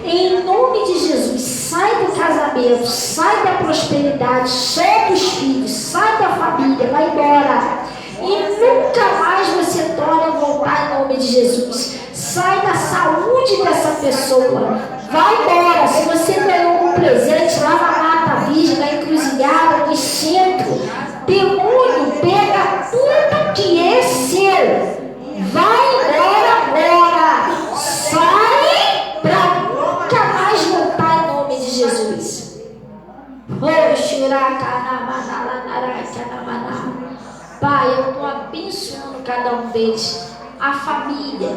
Speaker 1: Em nome de Jesus, sai do casamento, sai da prosperidade, sai dos filhos, sai da família, vai embora. E nunca mais você torna a voltar em nome de Jesus. Sai da saúde dessa pessoa. Vai embora. Se você ganhou um presente lá na Mata Virgem, na encruzilhada, no centro, demônio, pega tudo que é seu. Vai embora agora. Sai para nunca mais voltar em nome de Jesus. Pai, eu estou abençoando cada um deles. A família,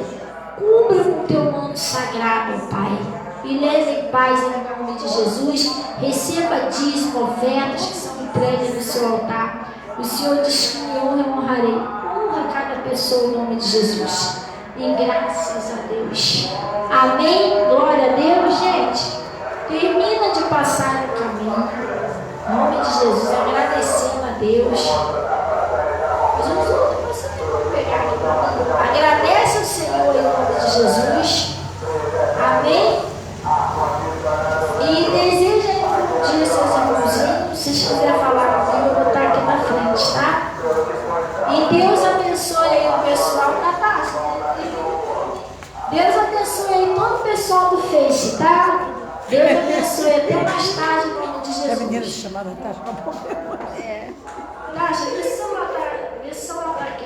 Speaker 1: cubra com o teu manto sagrado, Pai. E leve em paz em nome de Jesus. Receba dízimo, ofertas que são entregues no seu altar. O Senhor diz que me honra e honrarei. Honra cada pessoa em nome de Jesus. E graças a Deus. Amém? Glória a Deus, gente. Termina de passar no caminho. Em nome de Jesus, agradecendo a Deus. Agradece ao Senhor em nome de Jesus. Amém? E deseja dia seus irmãozinhos. Se vocês quiserem falar comigo, eu vou estar aqui na frente, tá? E Deus abençoe aí o pessoal da Natasha. Deus abençoe aí todo o pessoal do Face, tá? Deus abençoe até mais tarde em nome de Jesus.
Speaker 2: A menina se chama Natasha.
Speaker 1: Tasha, vê se o celular tá aqui.